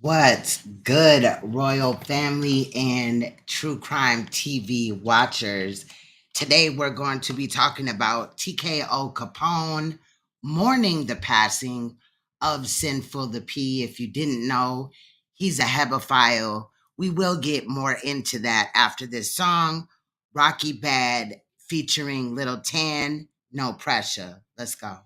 What's good, royal family and true crime TV watchers? Today we're going to be talking about TKO Capone mourning the passing of Sinful The P. If you didn't know, he's a hebephile. We will get more into that after this song, Rocky Bad featuring Little Tan, No Pressure. Let's go.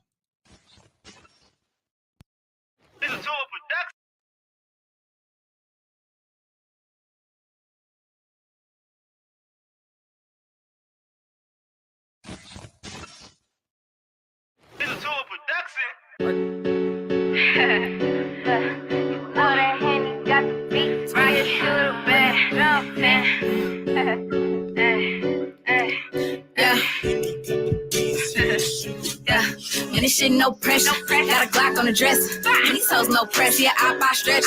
And this shit no pressure. Got a Glock on the dresser. These hoes no pressure. Yeah, I buy stretch.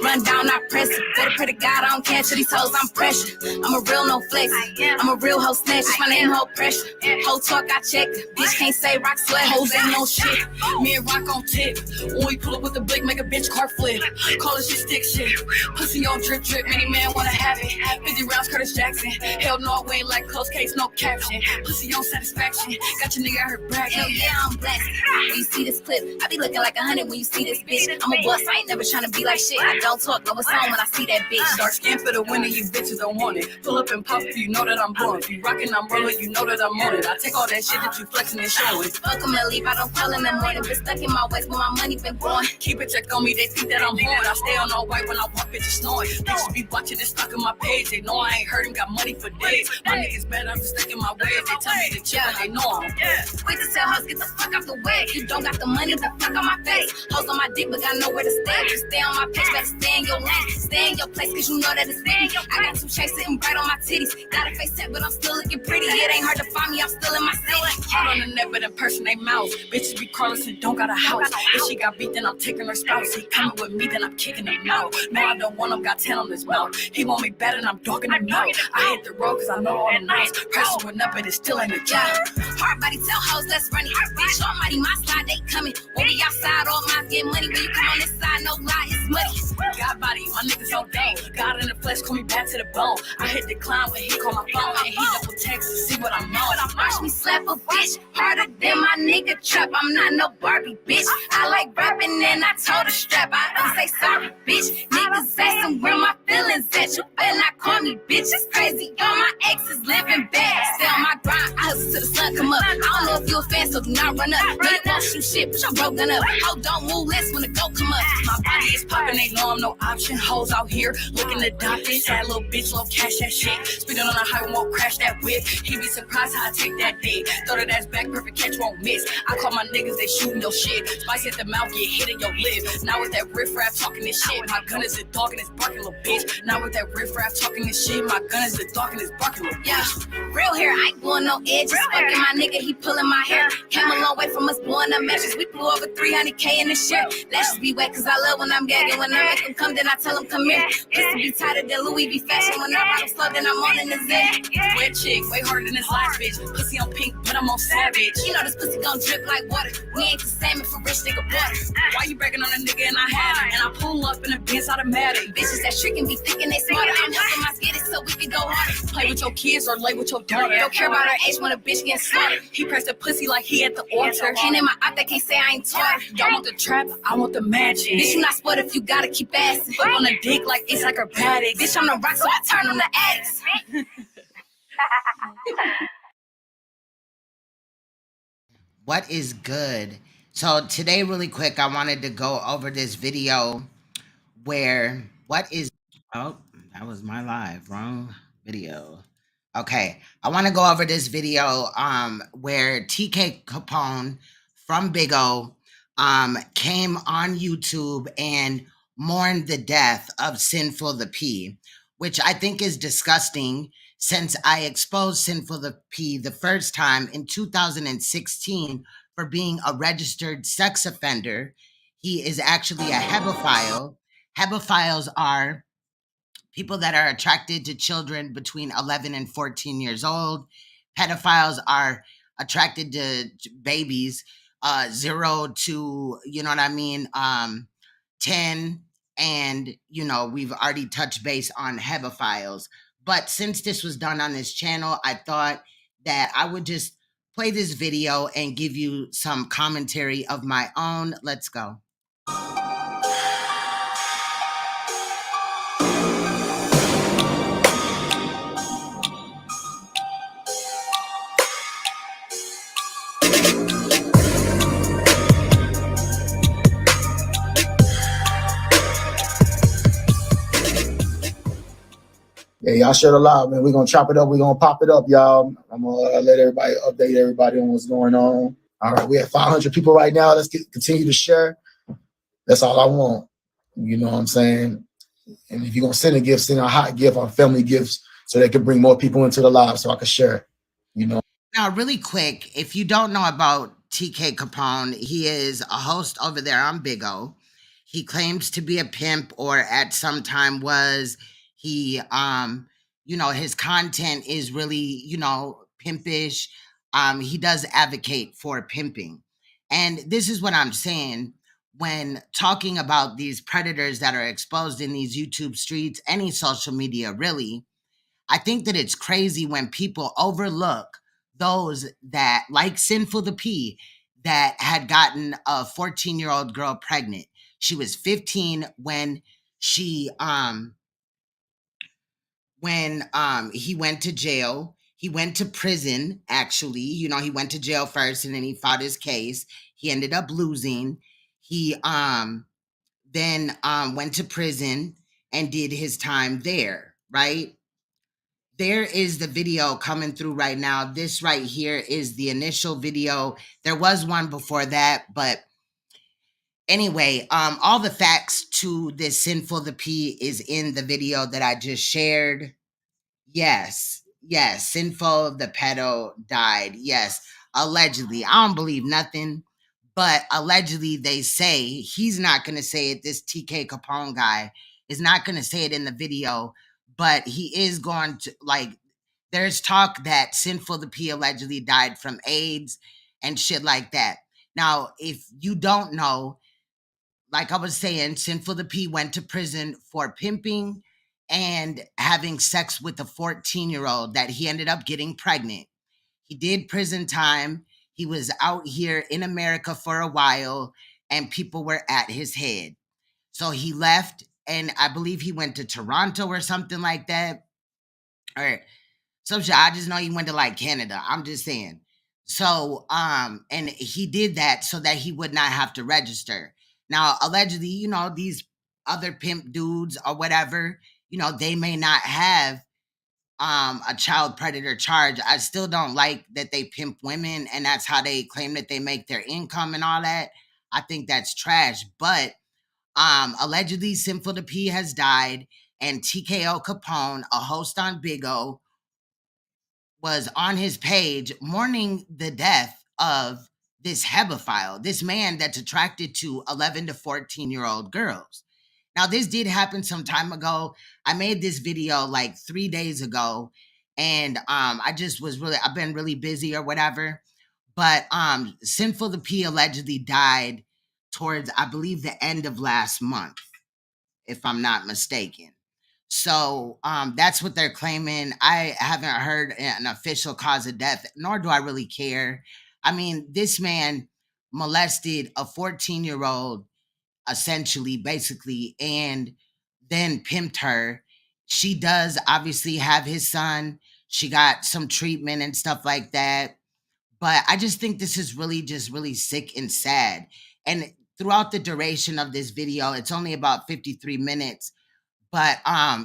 Run down, I press it. Better pray to God I don't cancel these hoes. I'm pressure. I'm a real no flex. I'm a real hoe snatch. My name hoe pressure. Hoe talk I check. Bitch can't say rock sweat. Hoes ain't no shit. Me and rock on tip. When we pull up with the blick, make a bitch car flip. Call this shit stick shit. Pussy on drip drip. Many man wanna have it. 50 rounds Curtis Jackson. Hell no, we ain't like close case, no caption. Pussy on satisfaction. Got your nigga out here bragging. Hell yeah, I'm blessed. When you see this clip, I be looking like 100 when you see this bitch. I'm a boss, I ain't never trying to be like shit. I don't talk, go a song when I see that bitch. Dark skin for the winter, you bitches don't want it. Pull up and pop if you know that I'm born. If you rockin' umbrella, you know that I'm on it. I take all that shit that you flexing and showing. Fuck 'em and leave, I don't call in the morning. Been stuck in my waist, but my money been born. Keep a check on me, they think that I'm horn. I stay on all white when I walk, bitches snoring. Bitches be watching this stuck in my page. They know I ain't hurting, got money for days. My niggas better, I'm just stuck in my ways. They tell me to chill, but they know I'm. Wait to tell hoes, get the fuck off the way. You don't got the money, the fuck on my face. Hoes on my dick, but got nowhere to stay. You stay on my page, better stay in your lane. Stay in your place, cause you know that it's me. I got two chains sitting bright on my titties. Got a face set, but I'm still looking pretty. It ain't hard to find me, I'm still in my city. Hard on the net, but in person they mouth. Bitches be careless and don't got a house. If she got beat, then I'm taking her spouse. He coming with me, then I'm kicking him out. No, I don't want him, got 10 on his mouth. He want me better, and I'm dogging him out. I hit the road, cause I know all the nights. Pressure went up, but it still ain't a job. Hard body, tell hoes let's run it. Bitch, almighty, my slide, they coming. When we outside, all mines get money. When you come on this side, no lie, it's money. God body, my niggas on dope. God in the flesh, call me back to the bone. I hit the climb when he call my phone. And he double text to see what I'm on. Watch me slap a bitch harder than my nigga trap. I'm not no Barbie, bitch. I like rapping and I told her strap. I don't say sorry, bitch. Niggas asking where my feelings at. You better not call me bitch. It's crazy. All my exes living bad. Stay on my grind. I hustle till the sun come up. I don't know if you a fan, so do not run up. No, you won't shoot shit, but your broke gun up. Ho, don't move less when the goat come up. My body is popping, they know I'm no option. Hoes out here looking to adopt it. Sad little bitch, low cash that shit. Speeding on the highway, won't crash that whip. He be surprised how I take that dick. Throw that ass back, perfect catch, won't miss. I call my niggas, they shooting your shit. Spice at the mouth, get hit in your lip. Now with that riff rap talking this shit, my gun is a dog and it's barking, little bitch. Now with that riff rap talking this shit, my gun is a dog and it's barking, little bitch. Yeah, real hair, I ain't blowing no edges. Fucking my nigga, he pulling my hair. Came a long way from us blowing up matches. We blew over 300K in this shirt. Lashes be wet cause I love when I'm gagging. When I make them come, then I tell them come here. Pussy be tighter than Louis V fashion. When I ride them slow, then I'm on in the zen. Red chick, way harder than this last bitch. Pussy on pink, but I'm on savage. You know this pussy gon' drip like water. We ain't the salmon for rich nigga butter. Why you bragging on a nigga and I had him? And I pull up in a Benz automatic. Bitches that trickin' be thinking they smarter. I'm helping my get it so we can go harder. Play with your kids or lay with your daughter. Don't care about her age when a bitch getting slaughtered. He pressed the pussy like he at the altar. And in my eye, they can't say I ain't taught her. Y'all want the trap, I want the magic. Bitch, you not sport if you gotta keep asking. Fuck on the dick like it's acrobatics. Bitch, I'm the rock, so I turn on the addicts. What is good? So today, really quick, I wanted to go over this video where oh, that was my live, wrong video. Okay, I want to go over this video where TK Capone from Big O came on YouTube and mourned the death of Sinful The P, which I think is disgusting since I exposed Sinful The P the first time in 2016 for being a registered sex offender. He is actually a hebephile. Hebephiles are people that are attracted to children between 11 and 14 years old. Pedophiles are attracted to babies 0 to, 10, And, we've already touched base on hebephiles. But since this was done on this channel, I thought that I would just play this video and give you some commentary of my own. Let's go. Yeah, y'all share the live, man. We're gonna chop it up. We're gonna pop it up, y'all. I'm gonna let everybody update everybody on what's going on. All right, we have 500 people right now. Let's continue to share. That's all I want. You know what I'm saying? And if you're gonna send a gift, send a hot gift on family gifts so they can bring more people into the live so I can share. Now, really quick, if you don't know about TK Capone, he is a host over there on Big O. He claims to be a pimp, or at some time was. He, his content is really, pimpish. He does advocate for pimping. And this is what I'm saying when talking about these predators that are exposed in these YouTube streets, any social media, really. I think that it's crazy when people overlook those that, like Sinful The P, that had gotten a 14-year-old girl pregnant. She was 15 when she he went to jail. He went to prison, actually. He went to jail first and then he fought his case. He ended up losing. He then went to prison and did his time there, right? There is the video coming through right now. This right here is the initial video. There was one before that, but anyway, all the facts to this Sinful The P is in the video that I just shared. Yes, Sinful the pedo died. Yes, allegedly. I don't believe nothing, but allegedly they say he's not going to say it. This TK Capone guy is not going to say it in the video, but he is going to, there's talk that Sinful the P allegedly died from AIDS and shit like that. Now, if you don't know, like I was saying, Sinful the P went to prison for pimping and having sex with a 14-year-old that he ended up getting pregnant. He did prison time. He was out here in America for a while and people were at his head. So he left and I believe he went to Toronto or something like that. Or some shit. I just know he went to like Canada. I'm just saying. So, and he did that so that he would not have to register. Now, allegedly, these other pimp dudes or whatever, they may not have a child predator charge. I still don't like that they pimp women and that's how they claim that they make their income and all that. I think that's trash. But allegedly Sinful the P has died and TKO Capone, a host on Big O, was on his page mourning the death of this hebephile, this man that's attracted to 11 to 14-year-old girls. Now, this did happen some time ago. I made this video like 3 days ago, and I just I've been really busy or whatever. But Sinful the P allegedly died towards, I believe, the end of last month, if I'm not mistaken. So that's what they're claiming. I haven't heard an official cause of death, nor do I really care. I mean, this man molested a 14-year-old, essentially, basically, and then pimped her. She does obviously have his son. She got some treatment and stuff like that. But I just think this is really just really sick and sad. And throughout the duration of this video, it's only about 53 minutes, but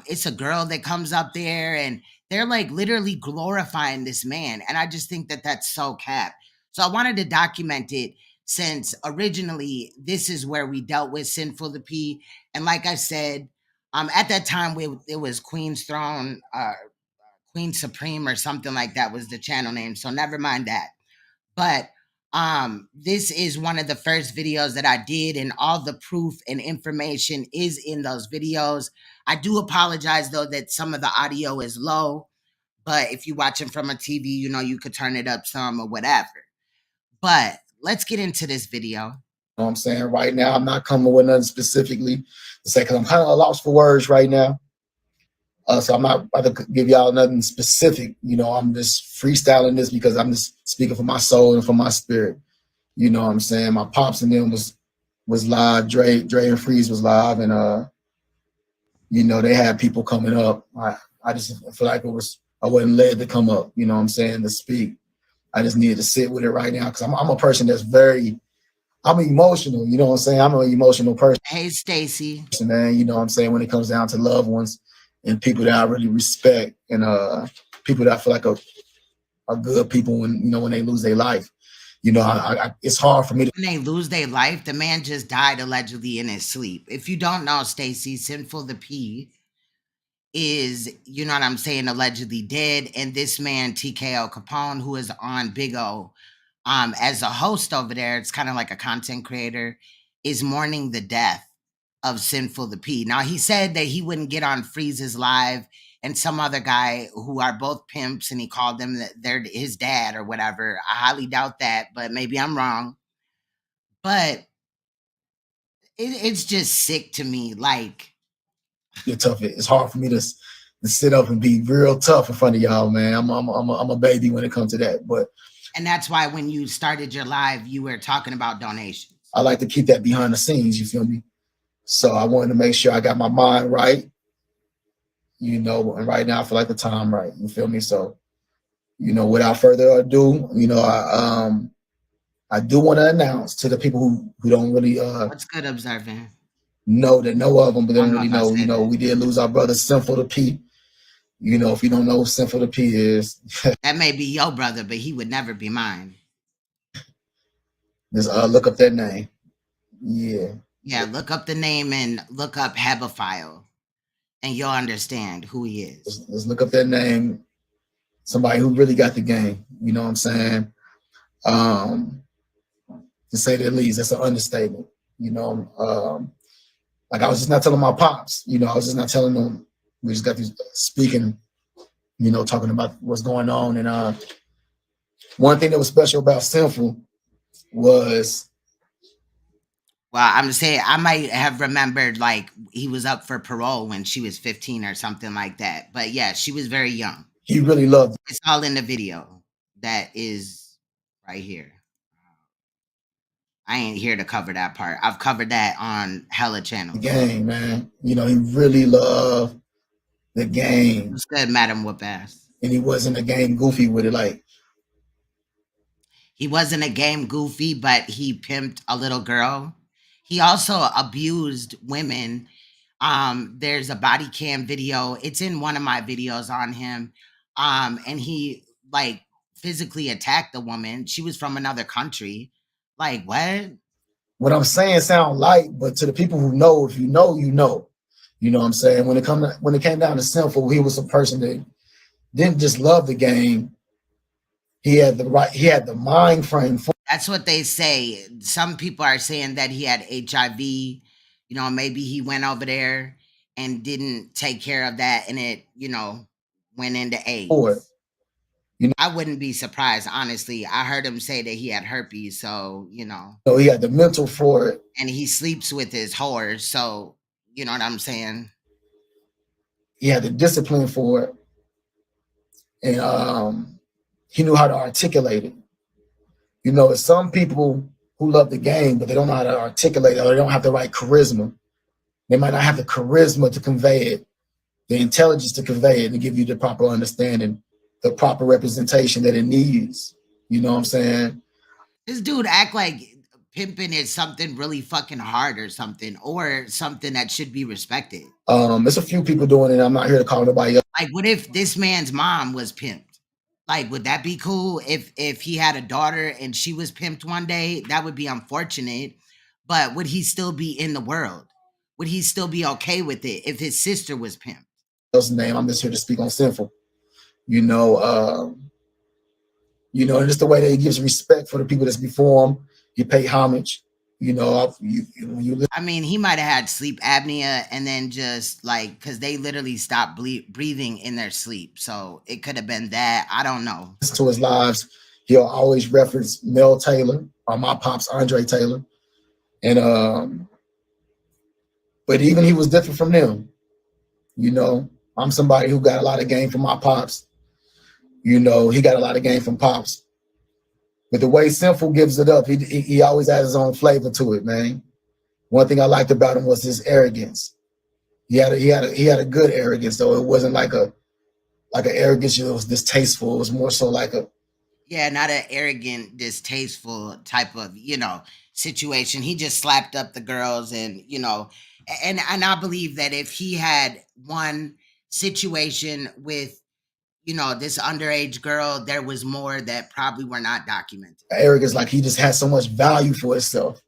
it's a girl that comes up there and they're like literally glorifying this man, and I just think that that's so cap. So I wanted to document it since originally this is where we dealt with Sinful the P. And like I said, at that time it was Queen's Throne, Queen Supreme or something like that was the channel name, so never mind that. But this is one of the first videos that I did, and all the proof and information is in those videos. I do apologize though that some of the audio is low, but if you're watching from a TV, you could turn it up some or whatever. But let's get into this video. know what I'm saying? Right now, I'm not coming with nothing specifically to say because I'm kind of lost for words right now. So I'm not about to give y'all nothing specific. I'm just freestyling this because I'm just speaking for my soul and for my spirit. You know what I'm saying? My pops and them was live. Dre and Freeze was live, and they had people coming up. I just feel like I wasn't led to come up. You know what I'm saying, to speak. I just needed to sit with it right now because I'm a person that's I'm emotional. You know what I'm saying? I'm an emotional person. Hey, Stacy. Man, you know what I'm saying, when it comes down to loved ones and people that I really respect and people that I feel like are good people when they lose their life. It's hard for me to. When they lose their life, the man just died allegedly in his sleep. If you don't know, Stacy, Sinful The P is, you know what I'm saying, allegedly dead. And this man, TKO Capone, who is on Big O, as a host over there, it's kind of like a content creator, is mourning the death of Sinful The P. Now, he said that he wouldn't get on Freeze's live and some other guy who are both pimps, and he called them that they're his dad or whatever. I highly doubt that, but maybe I'm wrong. But it's just sick to me. Like, Tough. It's hard for me to sit up and be real tough in front of y'all, man. I'm a baby when it comes to that, but. And that's why when you started your live, you were talking about donations. I like to keep that behind the scenes. You feel me? So I wanted to make sure I got my mind right. And right now I feel like the time right. You feel me? So, without further ado, I do want to announce to the people who don't really What's good observing? Know of them, but they don't really know. We did lose our brother Sinful The P. If you don't know who Sinful The P is, that may be your brother, but he would never be mine. Just look up that name. Yeah. Yeah, look up the name and look up hebephile, and you'll understand who he is. Let's look up that name. Somebody who really got the game. You know what I'm saying? To say the least, that's an understatement. Like I was just not telling my pops. I was just not telling them. We just got these speaking, talking about what's going on. And one thing that was special about Sinful was. Well, I'm saying I might have remembered like he was up for parole when she was 15 or something like that. But yeah, she was very young. He really loved it. It's all in the video that is right here. I ain't here to cover that part. I've covered that on hella channels. The game, man. He really loved the game. It's good, Madam Whoop Ass. And he wasn't a game goofy with it. Like, he wasn't a game goofy, but he pimped a little girl. He also abused women. There's a body cam video. It's in one of my videos on him. And he like physically attacked the woman. She was from another country. Like, what? What I'm saying sound light, but to the people who know, if you know, you know. You know what I'm saying? When it came down to Sinful, he was a person that didn't just love the game. He had the mind frame for. That's what they say. Some people are saying that he had HIV. Maybe he went over there and didn't take care of that, and it, went into AIDS. I wouldn't be surprised, honestly. I heard him say that he had herpes, so, So he had the mental for it. And he sleeps with his whores, so, you know what I'm saying? He had the discipline for it. And he knew how to articulate it. It's some people who love the game, but they don't know how to articulate it, or they don't have the right charisma. They might not have the charisma to convey it, the intelligence to convey it, and give you the proper understanding, the proper representation that it needs. You know what I'm saying? This dude act like pimping is something really fucking hard or something that should be respected. There's a few people doing it. I'm not here to call nobody up. Like, what if this man's mom was pimped? Like, would that be cool if he had a daughter and she was pimped one day? That would be unfortunate. But would he still be in the world? Would he still be okay with it if his sister was pimped? What's the name? I'm just here to speak on Sinful. And just the way that he gives respect for the people that's before him. You pay homage. He might have had sleep apnea and then just like, because they literally stopped breathing in their sleep. So it could have been that. I don't know. To his lives, he'll always reference Mel Taylor or my pops, Andre Taylor. And but even he was different from them. You know, I'm somebody who got a lot of game from my pops. You know, he got a lot of game from pops. But the way Sinful gives it up, he always has his own flavor to it, man. One thing I liked about him was his arrogance. He had a good arrogance though. It wasn't like an arrogance that was distasteful. It was more so like a not an arrogant, distasteful type of, situation. He just slapped up the girls and, and I believe that if he had one situation with, this underage girl, there was more that probably were not documented. Arrogance, like he just has so much value for himself.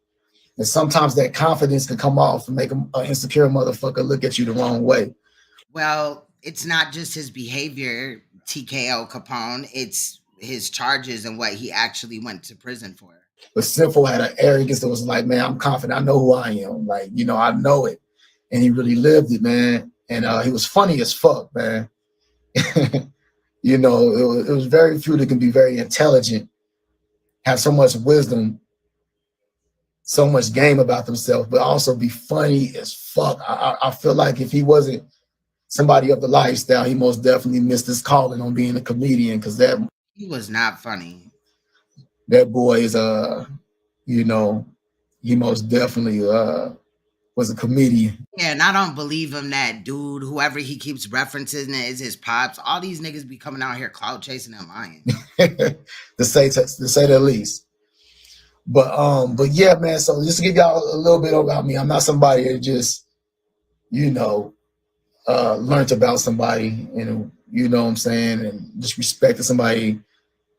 And sometimes that confidence can come off and make an insecure motherfucker look at you the wrong way. Well, it's not just his behavior, TKO Capone. It's his charges and what he actually went to prison for. But Sinful had an arrogance that was like, man, I'm confident. I know who I am. Like, I know it. And he really lived it, man. And he was funny as fuck, man. It was very few that can be very intelligent, have so much wisdom, so much game about themselves, but also be funny as fuck. I feel like if he wasn't somebody of the lifestyle, he most definitely missed his calling on being a comedian, because he was not funny. That boy is he most definitely was a comedian. Yeah, and I don't believe him that dude, whoever he keeps referencing is his pops. All these niggas be coming out here clout chasing and lying. to say the least. But yeah, man, so just to give y'all a little bit about me, I'm not somebody that just, learned about somebody and, what I'm saying, and just respected somebody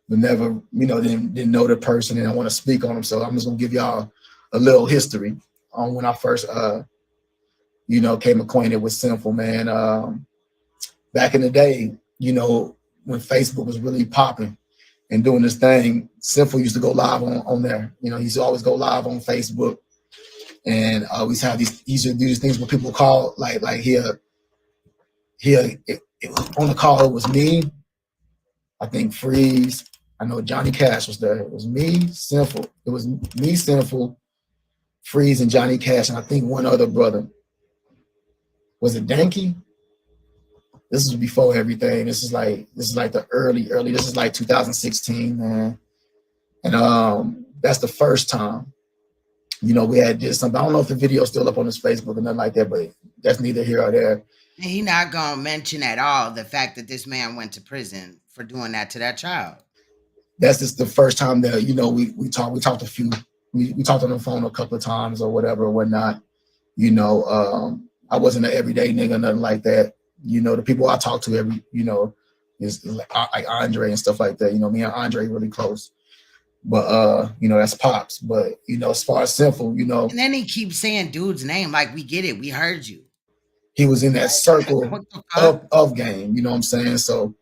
but never, didn't know the person and I want to speak on them. So I'm just gonna give y'all a little history on when I first came acquainted with Sinful, man. Back in the day, when Facebook was really popping and doing this thing, Sinful used to go live on there. He used to always go live on Facebook, and always have he used to do these things where people call like here on the call. It was me, I think Freeze. I know Johnny Cash was there. It was me, Sinful. It was me, Sinful, Freeze, and Johnny Cash, and I think one other brother. Was it Danky? This is before everything. This is like the early. This is like 2016, man. And that's the first time, we had did something. I don't know if the video's still up on his Facebook or nothing like that, but that's neither here or there. He not gonna mention at all the fact that this man went to prison for doing that to that child. That's just the first time that we talked. We talked we talked on the phone a couple of times or whatever or whatnot. I wasn't an everyday nigga, nothing like that. The people I talk to is like Andre and stuff like that. Me and Andre really close. But that's Pops. But as far as Sinful, And then he keeps saying dude's name, like, we get it, we heard you. He was in that circle of game, you know what I'm saying? So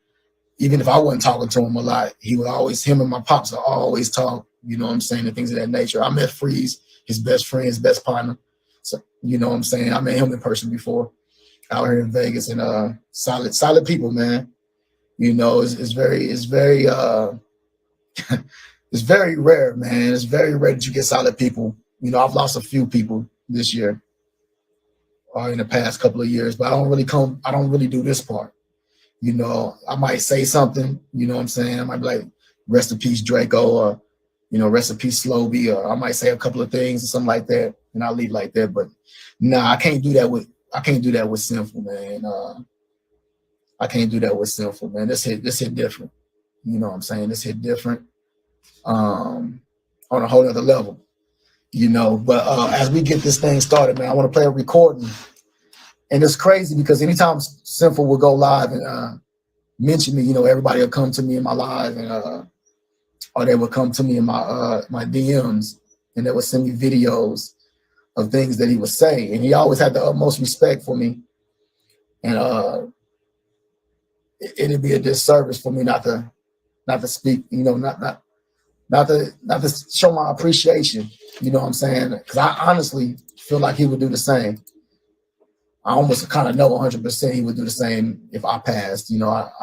even if I wasn't talking to him a lot, him and my pops would always talk, you know what I'm saying, and things of that nature. I met Freeze, his best friend, his best partner. So, you know what I'm saying? I met him in person before out here in Vegas, and solid people, man. It's very it's very rare, man. It's very rare that you get solid people. I've lost a few people this year or in the past couple of years, but I don't really do this part. I might say something, you know what I'm saying? I might be like, rest in peace, Draco, or, rest in peace, Slowby, or I might say a couple of things or something like that, and I'll leave like that. But I can't do that with Sinful, man. I can't do that with Sinful, man. This hit different. You know what I'm saying? This hit different on a whole other level. But as we get this thing started, man, I want to play a recording. And it's crazy because anytime Sinful will go live and mention me, everybody will come to me in my live, and or they would come to me in my DMs, and they would send me videos of things that he would say. And he always had the utmost respect for me. And it'd be a disservice for me not to speak, not to show my appreciation. You know what I'm saying? Because I honestly feel like he would do the same. I almost kind of know 100% he would do the same if I passed. I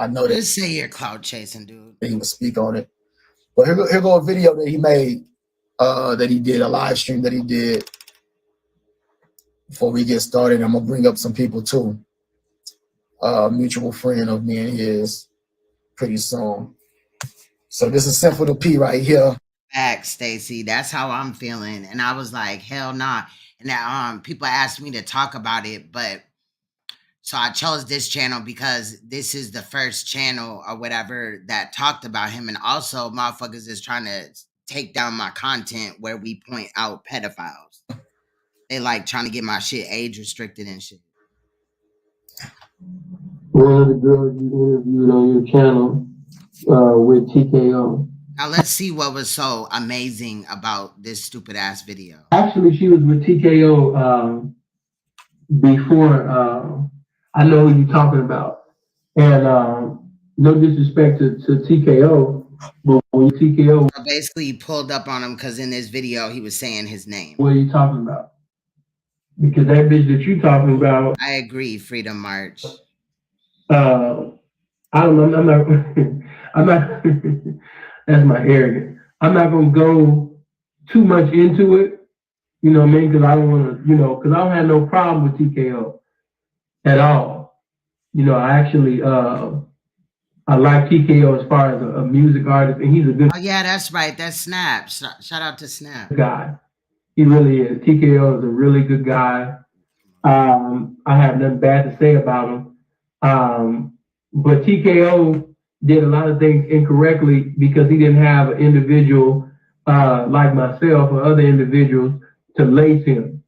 know that. Just say you're cloud chasing, dude. He would speak on it. But here go a video that he made, that he did, a live stream that he did before we get started, I'm gonna bring up some people too. Mutual friend of me and his pretty soon. So this is Sinful The P right here. Back, Stacy. That's how I'm feeling. And I was like, hell nah. And that, people asked me to talk about it, but so I chose this channel because this is the first channel or whatever that talked about him. And also, motherfuckers is trying to take down my content where we point out pedophiles. They like trying to get my shit age restricted and shit. One of the girls you interviewed on your channel with TKO. Now let's see what was so amazing about this stupid ass video. Actually, she was with TKO before. I know who you're talking about, and no disrespect to TKO, but when TKO So basically, he pulled up on him because in this video he was saying his name. What are you talking about? Because that bitch that you talking about. I agree, Freedom March. I don't know. I'm not. I'm not. That's my arrogance. I'm not gonna go too much into it. You know what I mean? Because I don't want to. You know, because I don't have no problem with TKO at all. You know, I actually I like TKO as far as a music artist, and he's a good. Oh yeah, that's right. That's Snap. Shout out to Snap. Guy. He really is. TKO is a really good guy. I have nothing bad to say about him. But TKO did a lot of things incorrectly because he didn't have an individual like myself or other individuals to lace him.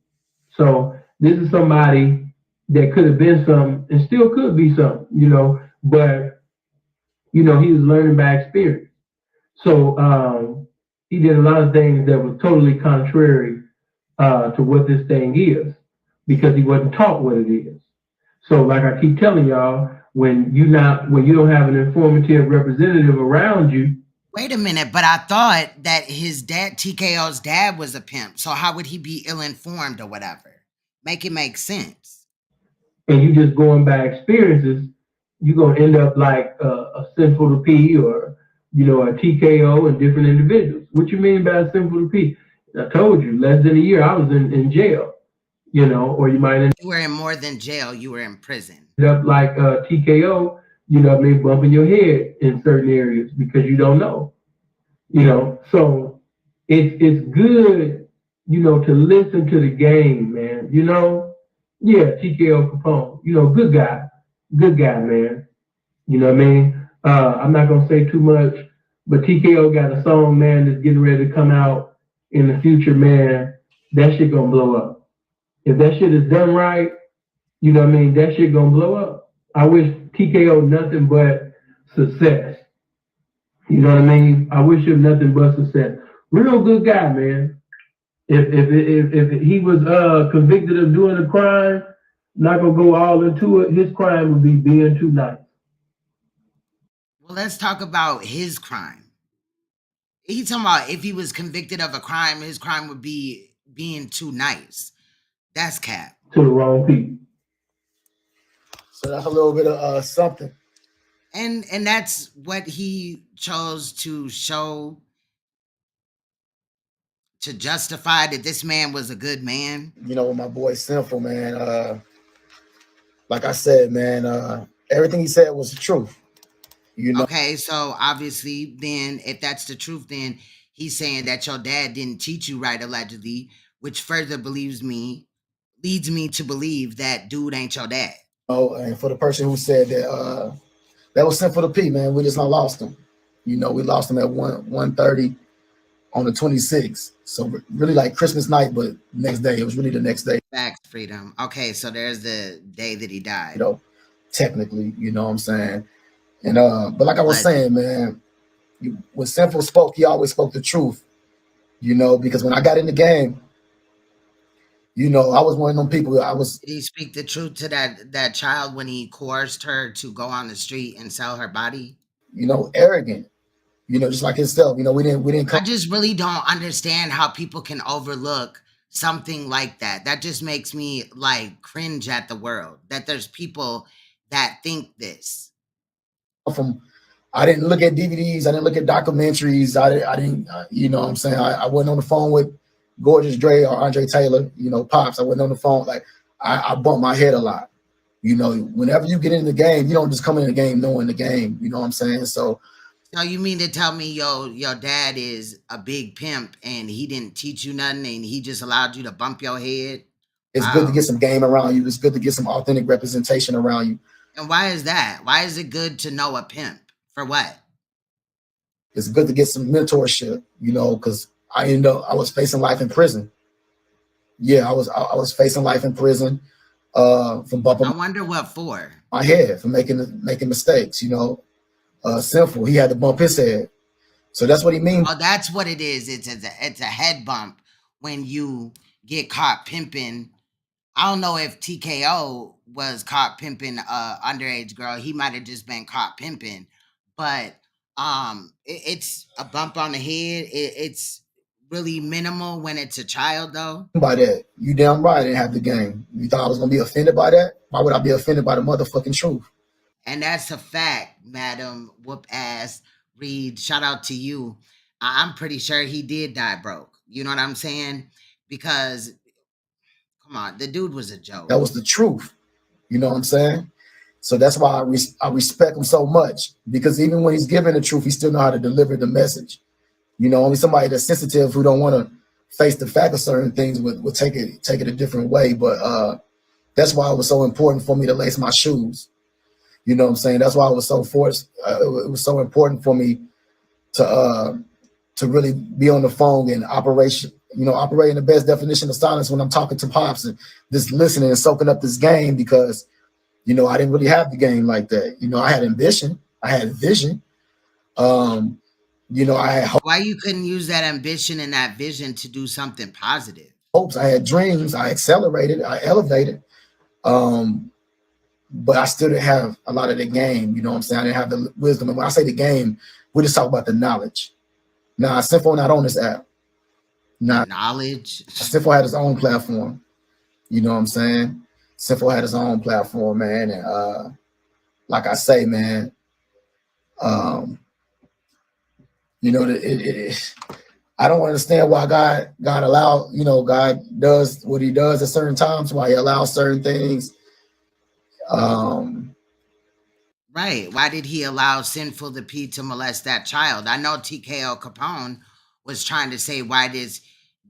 So this is somebody that could have been some and still could be some, you know, but, you know, he was learning by experience. So he did a lot of things that were totally contrary to what this thing is because he wasn't taught what it is. So like I keep telling y'all, when you don't have an informative representative around you. Wait a minute, but I thought that his dad, TKO's dad, was a pimp. So how would he be ill-informed or whatever? Make it make sense. And you just going by experiences, you're gonna end up like a Sinful The P or, you know, a TKO and different individuals. What you mean by a Sinful The P? I told you, less than a year I was in jail. You know, or you might end You were in more than jail, you were in prison. Up like TKO, you know what I mean, bumping your head in certain areas because you don't know. You know, so it's good, you know, to listen to the game, man. You know, yeah, TKO Capone, you know, good guy, man. You know what I mean? I'm not gonna say too much, but TKO got a song, man, that's getting ready to come out in the future, man. That shit gonna blow up. If that shit is done right, you know what I mean, that shit gonna blow up. I wish TKO nothing but success. You know what I mean? I wish him nothing but success. Real good guy, man. If he was convicted of doing a crime, not gonna go all into it, his crime would be being too nice. Well, let's talk about his crime. He's talking about if he was convicted of a crime, his crime would be being too nice. That's cap. To the wrong people. So that's a little bit of something. And that's what he chose to show to justify that this man was a good man. You know, my boy Sinful, man. Like I said, man, everything he said was the truth. You know? Okay, so obviously then if that's the truth, then he's saying that your dad didn't teach you right, allegedly, which further leads me to believe that dude ain't your dad. Oh, and for the person who said that that was Sinful The P, man, we just not lost him. You know, we lost him at 1:30 on the 26th. So really like Christmas night, but next day, it was really the next day. Facts, Freedom. Okay, so there's the day that he died. You know, technically, you know what I'm saying? And but like I was saying, man, when Sinful spoke, he always spoke the truth. You know, because when I got in the game, you know, I was one of them people. Did he speak the truth to that child when he coerced her to go on the street and sell her body? You know, arrogant. You know, just like himself. You know, we didn't. I just really don't understand how people can overlook something like that. That just makes me like cringe at the world that there's people that think this. I didn't look at DVDs. I didn't look at documentaries. I didn't. You know what I'm saying? I wasn't on the phone with Gorgeous Dre or Andre Taylor, you know, Pops. I went on the phone, like I bumped my head a lot. You know, whenever you get in the game, you don't just come in the game knowing the game. You know what I'm saying? So you mean to tell me your dad is a big pimp and he didn't teach you nothing and he just allowed you to bump your head? it's good to Wow. get some game around you. It's good to get some authentic representation around you. And why is that? Why is it good to know a pimp? For what? It's good to get some mentorship, you know, because I was facing life in prison. Yeah, I was facing life in prison from bumping I wonder what for. my head, for making mistakes, you know. Sinful, he had to bump his head. So that's what he means. Oh, that's what it is. It's a head bump when you get caught pimping. I don't know if TKO was caught pimping underage girl. He might have just been caught pimping, but it's a bump on the head. It's really minimal when it's a child, though. By that, you damn right I didn't have the game. You thought I was gonna be offended by that? Why would I be offended by the motherfucking truth? And that's a fact, Madam Whoop Ass Reed. Shout out to you. I'm pretty sure he did die broke. You know what I'm saying? Because come on, the dude was a joke. That was the truth. You know what I'm saying? So that's why I respect him so much, because even when he's giving the truth, he still know how to deliver the message. You know, only somebody that's sensitive who don't want to face the fact of certain things would take it a different way. But that's why it was so important for me to lace my shoes. You know what I'm saying? That's why it was so forced. It was so important for me to really be on the phone and operating the best definition of silence when I'm talking to Pops and just listening and soaking up this game, because, you know, I didn't really have the game like that. You know, I had ambition. I had vision. You know, I had Why you couldn't use that ambition and that vision to do something positive? hopes. I had dreams. I accelerated. I elevated. But I still didn't have a lot of the game. You know what I'm saying? I didn't have the wisdom. And when I say the game, we just talk about the knowledge. Now, Sinful not on this app. The knowledge. Sinful had his own platform. You know what I'm saying? Sinful had his own platform, man. And like I say, man, you know, I don't understand why God allow, you know, God does what he does at certain times, why he allows certain things. Right. Why did he allow Sinful the P to molest that child? I know TKO Capone was trying to say, why does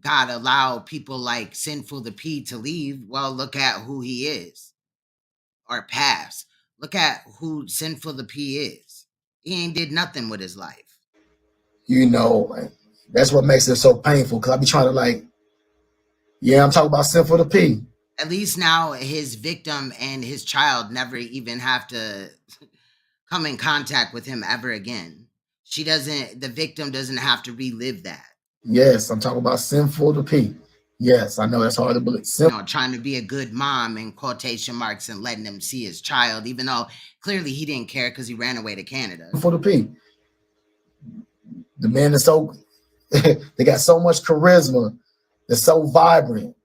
God allow people like Sinful the P to leave? Well, look at who he is, or pass. Look at who Sinful the P is. He ain't did nothing with his life. You know, that's what makes it so painful, because I be trying to, like, yeah, I'm talking about Sinful the P. At least now his victim and his child never even have to come in contact with him ever again. The victim doesn't have to relive that. Yes, I'm talking about Sinful the P. Yes, I know that's hard to believe. You know, trying to be a good mom in quotation marks and letting him see his child, even though clearly he didn't care because he ran away to Canada. Sinful the P. The man is so, they got so much charisma. They're so vibrant.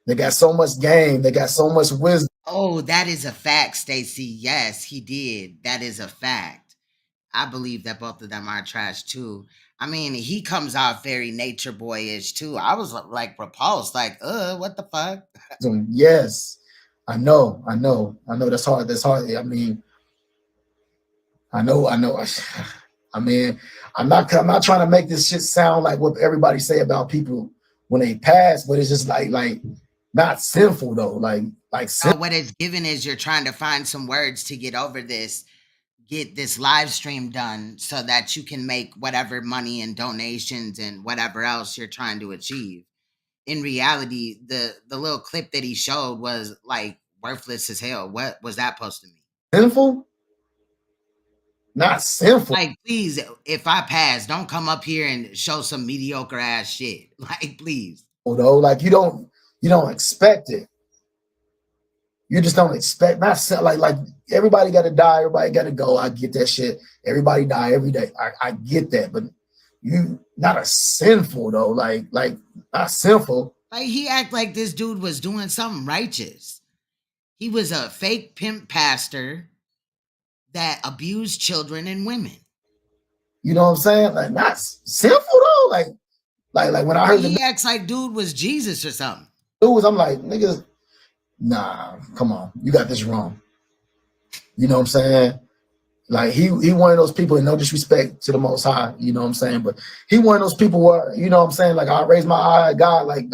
They got so much game. They got so much wisdom. Oh, that is a fact, Stacy. Yes, he did. That is a fact. I believe that both of them are trash too. I mean, he comes off very nature boyish too. I was like repulsed, like, what the fuck? Yes, I know. That's hard. I mean, I know. I mean, I'm not trying to make this shit sound like what everybody say about people when they pass, but it's just like not sinful though. Like what it's given is you're trying to find some words to get over this, get this live stream done so that you can make whatever money and donations and whatever else you're trying to achieve. In reality, the little clip that he showed was like worthless as hell. What was that supposed to mean? Sinful? Not sinful. Like, please, if I pass, don't come up here and show some mediocre ass shit. Like, please. Though, like you don't expect it. You just don't expect, not like everybody got to die, everybody got to go. I get that shit. Everybody die every day. I get that, but you not a sinful though. Like not sinful. Like he act like this dude was doing something righteous. He was a fake pimp pastor that abused children and women. You know what I'm saying? Like not sinful though. Like Like when I heard he acts like dude was Jesus or something. news, I'm like, niggas, nah, come on, you got this wrong. You know what I'm saying? Like he one of those people, and no disrespect to the Most High, you know what I'm saying, but he one of those people where, you know what I'm saying, like I raise my eye at God, like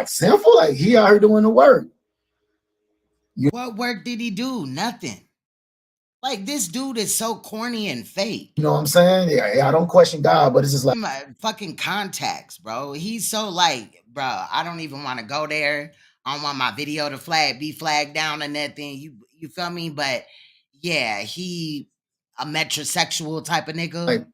sinful, like he out here doing the work. What work did he do? Nothing. Like this dude is so corny and fake. You know what I'm saying? Yeah, I don't question God, but it's just like My fucking contacts, bro. He's so like, bro, I don't even want to go there. I don't want my video to be flagged down or nothing. You feel me? But yeah, he a metrosexual type of nigga. Like,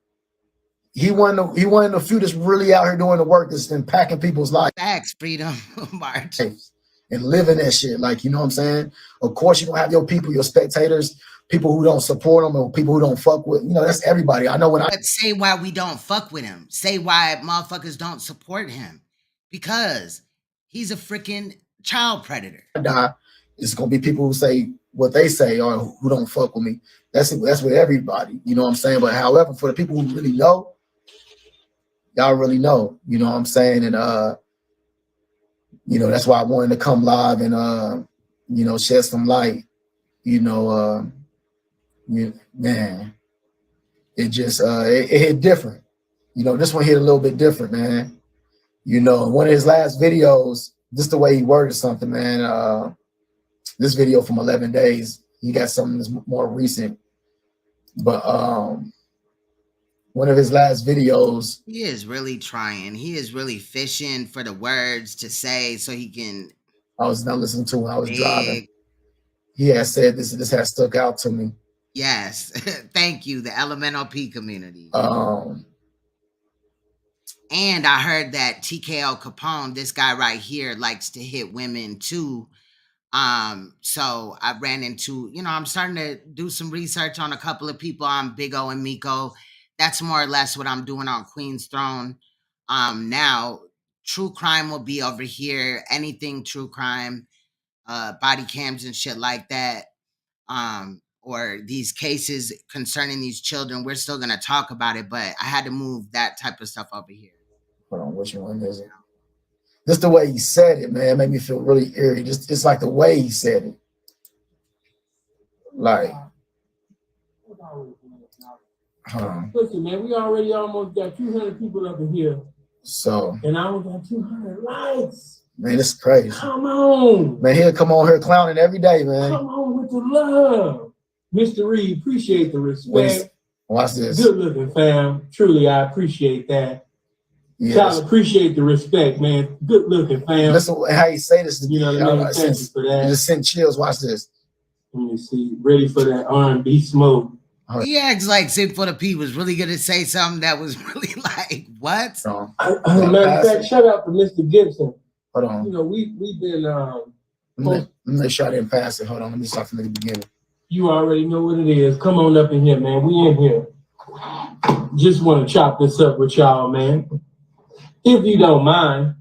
he one of the few that's really out here doing the work that's impacting people's lives. Facts, freedom march. And living that shit. Like, you know what I'm saying? Of course, you don't have your people, your spectators, people who don't support them, or people who don't fuck with, you know, that's everybody. I know when But say why we don't fuck with him. Say why motherfuckers don't support him. Because he's a freaking child predator. I die, it's gonna be people who say what they say or who don't fuck with me. That's with everybody, you know what I'm saying? But however, for the people who really know, y'all really know, you know what I'm saying? And you know, that's why I wanted to come live and you know, shed some light. You know, man, it just it hit different. You know, this one hit a little bit different, man. You know, one of his last videos, just the way he worded something, man. This video from 11 days, he got something that's more recent. But one of his last videos, he is really trying. He is really fishing for the words to say so he can. I was not listening to when I was driving. He has said this has stuck out to me. Yes. Thank you, the Elemental P community. And I heard that TKO Capone, this guy right here, likes to hit women too. So I ran into, you know, I'm starting to do some research on a couple of people on Big O and Miko. That's more or less what I'm doing on Queen's Throne. Now true crime will be over here. Anything true crime, body cams and shit like that. Or these cases concerning these children, we're still gonna talk about it, but I had to move that type of stuff over here. Hold on, which one is it? Just the way he said it, man, made me feel really eerie. Just it's like the way he said it. Like, listen, man, we already almost got 200 people up in here. So, and I only got 200 likes. Man, this is crazy. Come on. Man, he'll come on here clowning every day, man. Come on with the love. Mr. Reed, appreciate the respect. Watch this. Good looking, fam. Truly, I appreciate that. Yes. Child, appreciate the respect, man. Good looking, fam. Listen how you say this. You know what I mean? Thank you for that. Just send chills. Watch this. Let me see. Ready for that R&B smoke. He acts like Sinful The P was really gonna say something that was really like, what? Matter of fact, shout out to Mr. Gibson. Hold on. You know, we've been let me make sure I didn't pass it. Hold on, let me start from the beginning. You already know what it is. Come on up in here, man. We in here. Just want to chop this up with y'all, man. If you don't mind.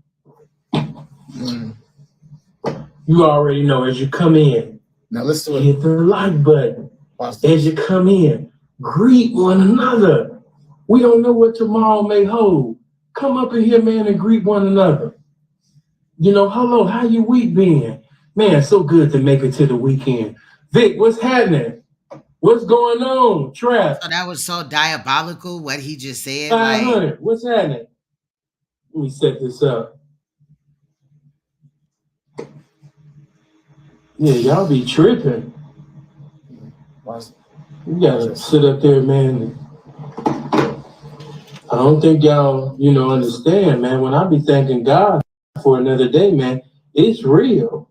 You already know as you come in. Now let's do it. Hit the like button. As you come in, greet one another. We don't know what tomorrow may hold. Come up in here, man, and greet one another. You know, hello, how your week been? Man, so good to make it to the weekend. Vic, what's happening? What's going on, Trap? So that was so diabolical, what he just said. 500, like, what's happening? Let me set this up. Yeah, y'all be tripping. You gotta sit up there, man. I don't think y'all, you know, understand, man. When I be thanking God for another day, man, it's real.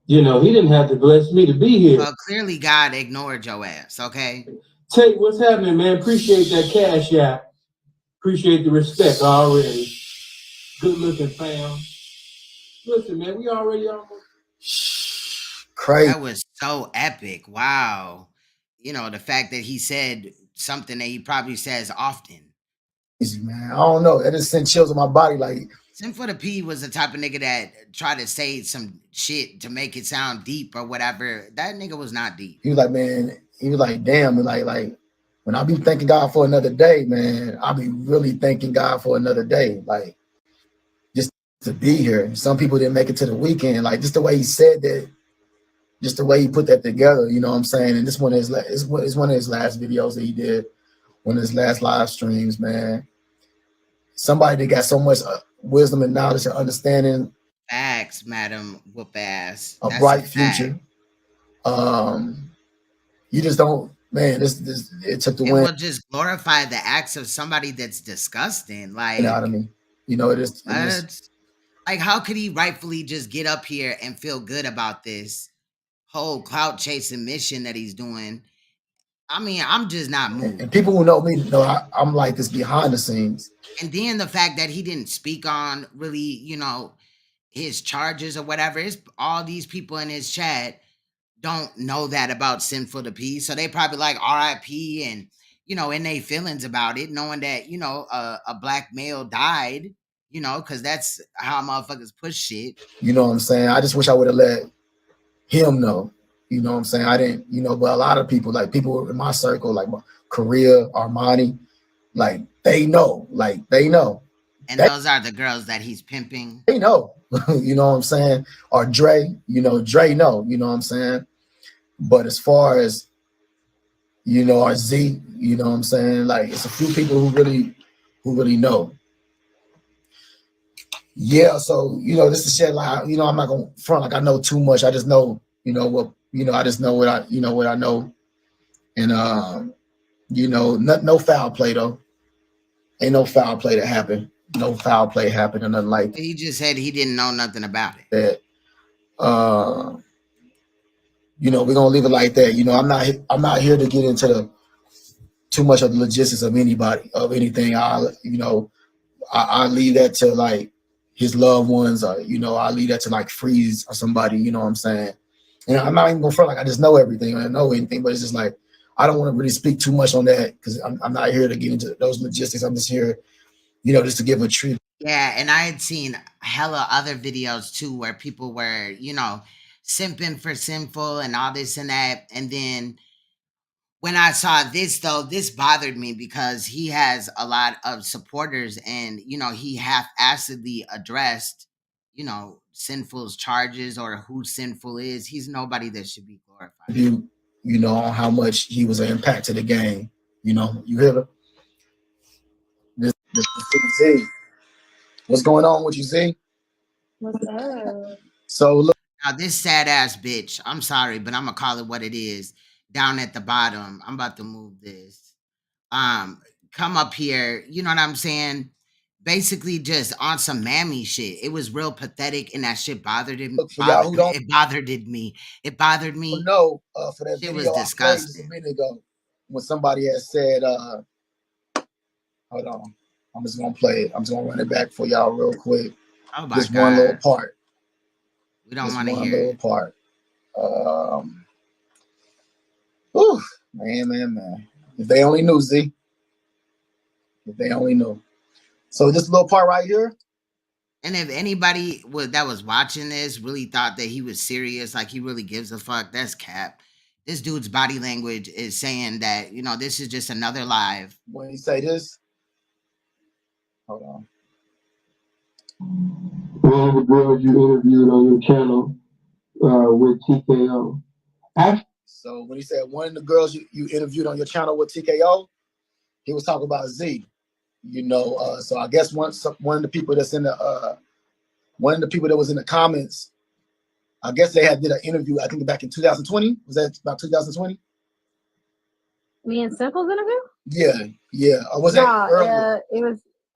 You know, he didn't have to bless me to be here. Well, clearly God ignored your ass, okay? Tate, what's happening, man? Appreciate that cash app. Appreciate the respect already. Good looking, fam. Listen, man, we already almost... Crazy. That was so epic. Wow. You know, the fact that he said something that he probably says often. Easy, man. I don't know. It just sent chills on my body. Like, Sinful The P was the type of nigga that tried to say some shit to make it sound deep or whatever. That nigga was not deep. He was like, man, he was like, damn, like when when I be thanking God for another day, man, I be really thanking God for another day. Like, just to be here. Some people didn't make it to the weekend. Like, just the way he said that, just the way he put that together, you know what I'm saying? And this one is one of his last videos that he did, one of his last live streams, man. Somebody that got so much wisdom and knowledge and understanding. Facts, Madam Whoop Ass. A That's bright a fact. future. You just don't, man. This it took the It wind will just glorify the acts of somebody that's disgusting. Like, out of me. You know, it is. what? Like, how could he rightfully just get up here and feel good about this whole clout chasing mission that he's doing? I mean, I'm just not moved. And people who know me know I'm like this behind the scenes. And then the fact that he didn't speak on really, you know, his charges or whatever. It's all these people in his chat don't know that about Sinful The P. So they probably like RIP and, you know, in their feelings about it, knowing that, you know, a black male died, you know, because that's how motherfuckers push shit. You know what I'm saying? I just wish I would have let him know. You know what I'm saying? I didn't, you know, but a lot of people, like people in my circle, like Korea, Armani, like they know. And those are the girls that he's pimping. They know. You know what I'm saying? Or Dre, you know, Dre know, you know what I'm saying? But as far as, you know, or Z, you know what I'm saying? Like, it's a few people who really know. Yeah, so, you know, this is shit like, you know, I'm not gonna front like I know too much. I just know, you know, what, you know, I just know what I know. And you know, no foul play though. Ain't no foul play that happened. No foul play happened or nothing like that. He just said he didn't know nothing about it. That you know, we're gonna leave it like that. You know, I'm not here to get into too much of the logistics of anybody, of anything. I leave that to like his loved ones, or, you know, I leave that to like Freeze or somebody, you know what I'm saying? And I'm not even gonna front like I just know everything, I know anything, but it's just like, I don't want to really speak too much on that because I'm not here to get into those logistics. I'm just here, you know, just to give a treat. Yeah, and I had seen hella other videos too where people were, you know, simping for Sinful and all this and that. And then when I saw this, though, this bothered me because he has a lot of supporters and, you know, he half-assedly addressed, you know, Sinful's charges or who Sinful is. He's nobody that should be glorified. You know, on how much he was an impact to the game. You know, you hear him? This Z. What's going on with you, Z? What's up? So look. Now, this sad ass bitch, I'm sorry, but I'm gonna call it what it is. Down at the bottom, I'm about to move this. Come up here, you know what I'm saying? Basically, just on some mammy shit. It was real pathetic, and that shit bothered him. Look, for y'all who don't, it bothered me. It bothered me. No, for that shit video was disgusting. I played a minute ago when somebody had said, hold on, I'm just gonna play it. I'm just gonna run it back for y'all real quick. Oh my Just God. one little part. We don't want to hear one little part. Whew, man. If they only knew, Z. If they only knew. So this little part right here. And if anybody that was watching this really thought that he was serious, like he really gives a fuck, that's cap. This dude's body language is saying that, you know, this is just another live. When he say this, hold on. One of the girls you interviewed on your channel with TKO. So when he said one of the girls you interviewed on your channel with TKO, he was talking about Z. You know, so I guess one of the people that's in the one of the people that was in the comments, I guess they did an interview, I think back in 2020. Was that about 2020? Me and Simple's interview? Yeah. Or was that earlier? It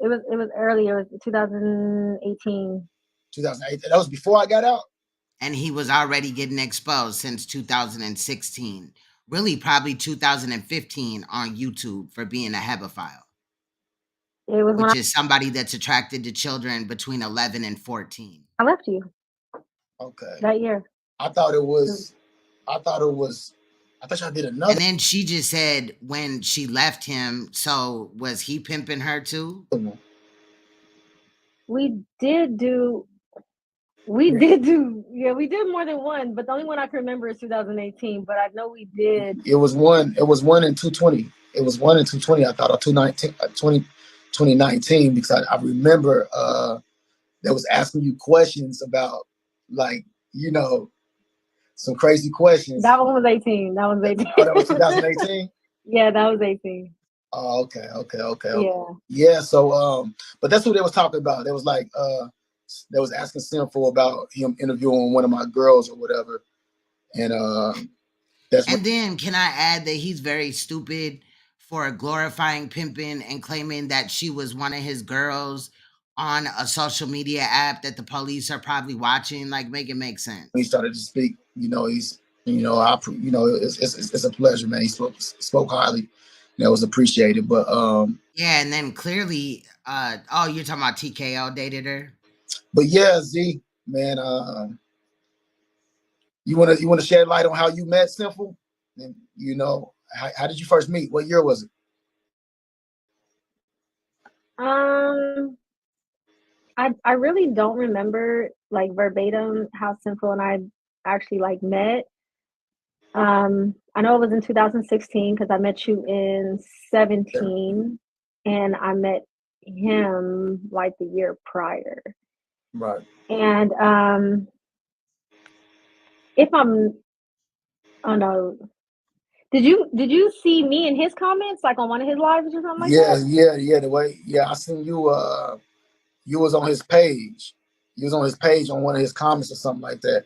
was earlier. It was 2018. 2008. That was before I got out. And he was already getting exposed since 2016. Really, probably 2015 on YouTube for being a hebephile. Which is somebody that's attracted to children between 11 and 14. I left you. Okay. That year. I thought y'all did another. And then she just said when she left him, so was he pimping her too? We did do We did do, yeah, we did more than one, but the only one I can remember is 2018. But I know we did. It was one. It was one in 220. It was one in 220. I thought, or 219, 2019, because I remember that was asking you questions about, like, you know, some crazy questions. That one was 18. That was 18. Oh, that was 2018. Yeah, that was 18. Oh, okay. Yeah. Yeah. So, but that's what they was talking about. They was like, they was asking Sinful about him interviewing one of my girls or whatever, and that's what. And then can I add that he's very stupid for glorifying pimping and claiming that she was one of his girls on a social media app that the police are probably watching. Like, make it make sense. When he started to speak, you know, he's, you know, it's a pleasure, man. He spoke highly. That was appreciated. But Yeah, and then clearly, oh, you're talking about TKO dated her? but yeah, Z, man, you wanna shed light on how you met Sinful? And you know, how did you first meet? What year was it? I really don't remember like verbatim how Sinful and I actually like met. I know it was in 2016 because I met you in 17, and I met him like the year prior. Right. And if I'm, oh no, did you see me in his comments like on one of his lives or something like that? Yeah. The way, yeah, I seen you. You was on his page. You was on his page on one of his comments or something like that.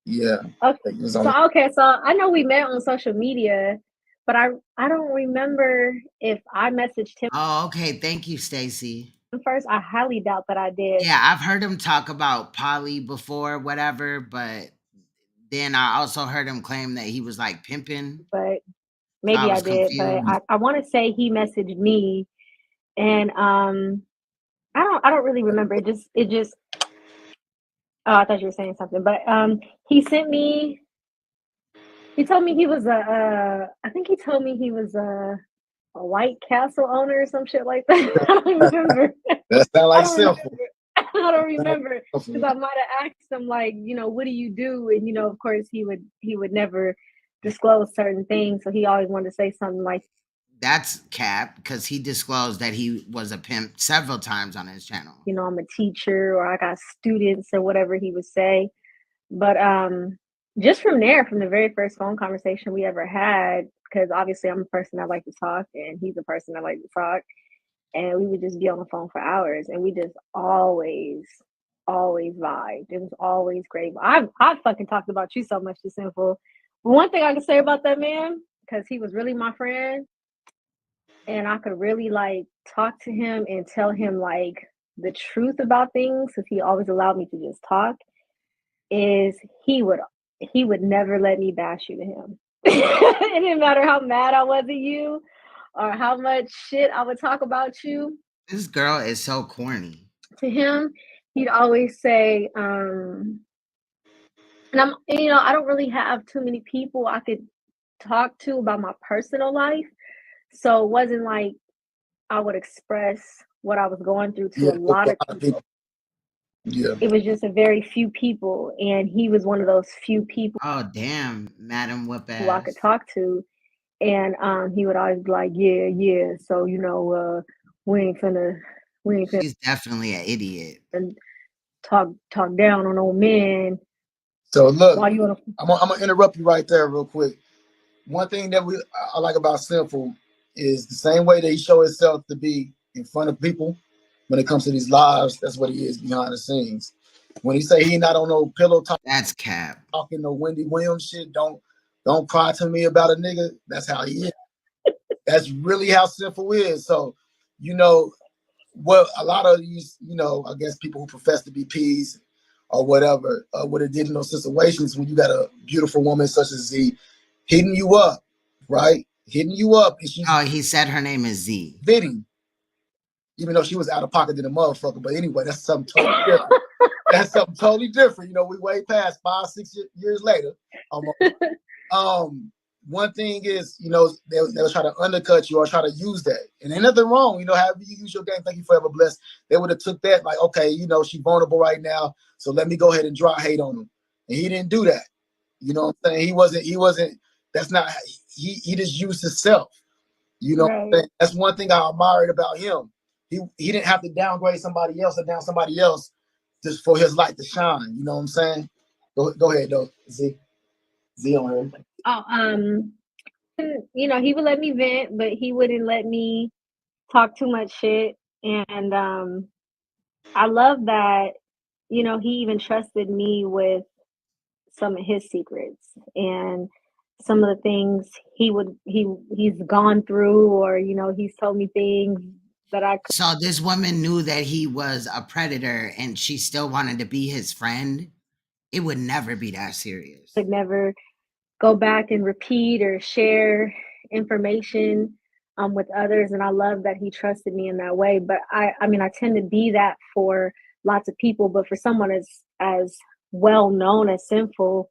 Yeah. Okay. So I know we met on social media, but I don't remember if I messaged him Oh, okay. Thank you, Stacy. first. I highly doubt that I did. Yeah, I've heard him talk about Polly before, whatever, but then I also heard him claim that he was like pimping. But So I maybe I was did. But confused. I want to say he messaged me, and I don't really remember. It just. Oh, I thought you were saying something, but he sent me. He told me he was I think he told me he was a White Castle owner or some shit like that. I don't remember. That sound I like don't Sinful. remember. I don't remember because I might have asked him like, you know, what do you do? And you know, of course, he would never disclose certain things, so he always wanted to say something like, That's cap because he disclosed that he was a pimp several times on his channel. you know, I'm a teacher or I got students or whatever he would say. But just from there, from the very first phone conversation we ever had, because obviously I'm a person that like to talk and he's a person that like to talk, and we would just be on the phone for hours, and we just always vibed. It was always great. I fucking talked about you so much to Sinful. One thing I can say about that man, because he was really my friend, and I could really like talk to him and tell him like the truth about things, because he always allowed me to just talk, is he would never let me bash you to him. It didn't matter how mad I was at you or how much shit I would talk about you. This girl is so corny. To him, he'd always say, and you know, I don't really have too many people I could talk to about my personal life. So it wasn't like I would express what I was going through to a lot of people. Yeah. It was just a very few people, and he was one of those few people. Oh, damn, Madam Whoop Who I could Ass. talk to. And he would always be like, yeah. So, you know, we ain't finna She's definitely an idiot. talk down on old men. So look, While you on I'm gonna interrupt you right there real quick. One thing that I like about Sinful is the same way that he show himself to be in front of people when it comes to these lives. That's what he is behind the scenes. When he say he not on no pillow talk, That's cap. talking no Wendy Williams shit, don't cry to me about a nigga. That's how he is. That's really how Sinful is. So, you know, what a lot of these, you know, I guess people who profess to be P's or whatever, would have did in those situations when you got a beautiful woman such as Z hitting you up, right? Hitting you up, and she's Oh, he said her name is Z. bidding, even though she was out of pocket than a motherfucker. But anyway, that's something totally different. That's something totally different. You know, we way past 5-6 years later. one thing is, they'll try to undercut you or try to use that. And ain't nothing wrong, however you use your game, thank you forever blessed. They would have took that like, okay, she's vulnerable right now, so let me go ahead and drop hate on him. And he didn't do that. You know what I'm saying? He wasn't, that's not, he just used himself. You know what I'm saying? That's one thing I admired about him. He didn't have to downgrade somebody else or down somebody else just for his light to shine. You know what I'm saying? Go ahead though, Z on here. Oh, he would let me vent, but he wouldn't let me talk too much shit. And I love that, he even trusted me with some of his secrets and some of the things he's gone through, or he's told me things that I could. So this woman knew that he was a predator and she still wanted to be his friend. It would never be that serious. Could never go back and repeat or share information with others, and I love that he trusted me in that way. But I tend to be that for lots of people, but for someone as well known as Sinful,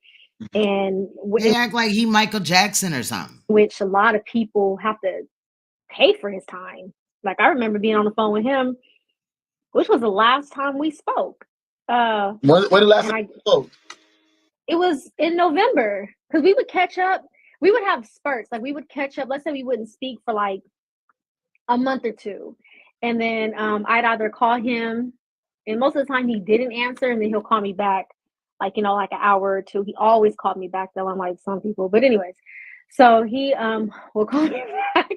and they act like he Michael Jackson or something, which a lot of people have to pay for his time. Like, I remember being on the phone with him, which was the last time we spoke. When the last time we spoke? It was in November, because we would catch up. We would have spurts. Like, we would catch up. Let's say we wouldn't speak for like a month or two. And then I'd either call him, and most of the time he didn't answer, and then he'll call me back like an hour or two. He always called me back though, unlike some people. But anyways, so he will call me back.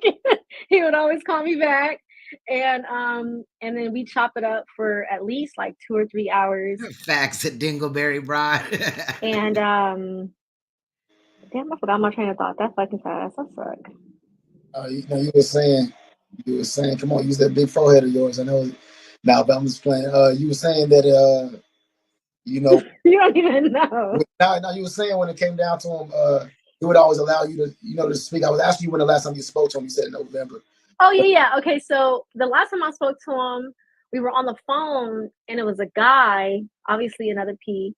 He would always call me back. And then we chop it up for at least like 2 or 3 hours. Facts at Dingleberry Broad. And damn, I forgot my train of thought. That's fucking fast. I suck. You were saying, come on, use that big forehead of yours. I know. Now, but I'm just playing. You were saying that, you don't even know. No, you were saying when it came down to him, he would always allow you to, to speak. I was asking you when the last time you spoke to him. You said November. Oh yeah. Okay, so the last time I spoke to him, we were on the phone, and it was a guy, obviously another P,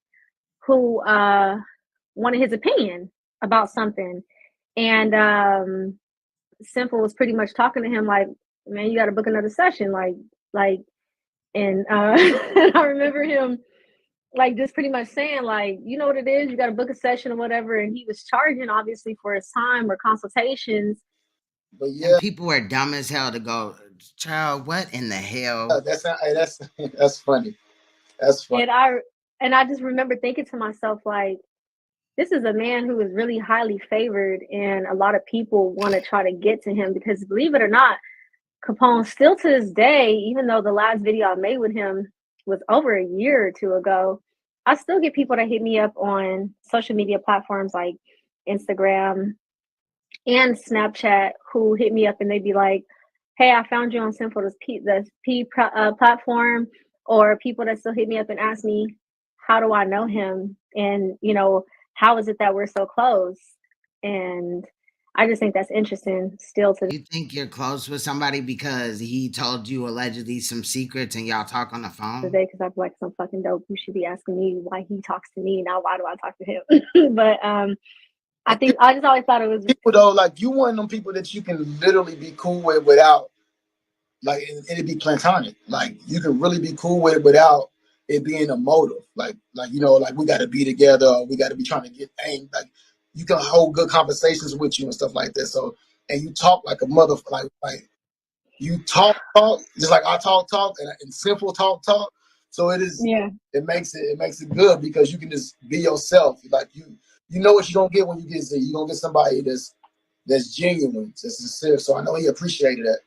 who wanted his opinion about something, and Simple was pretty much talking to him like, man, you got to book another session, and I remember him like just pretty much saying like, you know what it is, you got to book a session or whatever, and he was charging obviously for his time or consultations. But yeah, and people were dumb as hell to go, child, what in the hell? That's funny. That's funny. And I just remember thinking to myself, like, this is a man who is really highly favored, and a lot of people want to try to get to him because, believe it or not, Capone still to this day, even though the last video I made with him was over a year or two ago, I still get people that hit me up on social media platforms like Instagram and Snapchat who hit me up, and they'd be like, hey, I found you on Sinful The P platform, or people that still hit me up and ask me, how do I know him? And, how is it that we're so close? And I just think that's interesting still to. You think you're close with somebody because he told you allegedly some secrets and y'all talk on the phone? Today, because I feel like some fucking dope. You should be asking me why he talks to me, not why do I talk to him? But I think I just always thought it was people though, like you one of them people that you can literally be cool with without, like, it'd be platonic. Like you can really be cool with it without it being a motive. Like we got to be together, or we got to be trying to get aimed. Like you can hold good conversations with you and stuff like that. So, and you talk like a mother, like you talk just like I talk and Simple talk. So it is. Yeah. It makes it good because you can just be yourself. Like you know what you're gonna get when you get there. You're gonna get somebody that's genuine, that's sincere. So I know he appreciated that.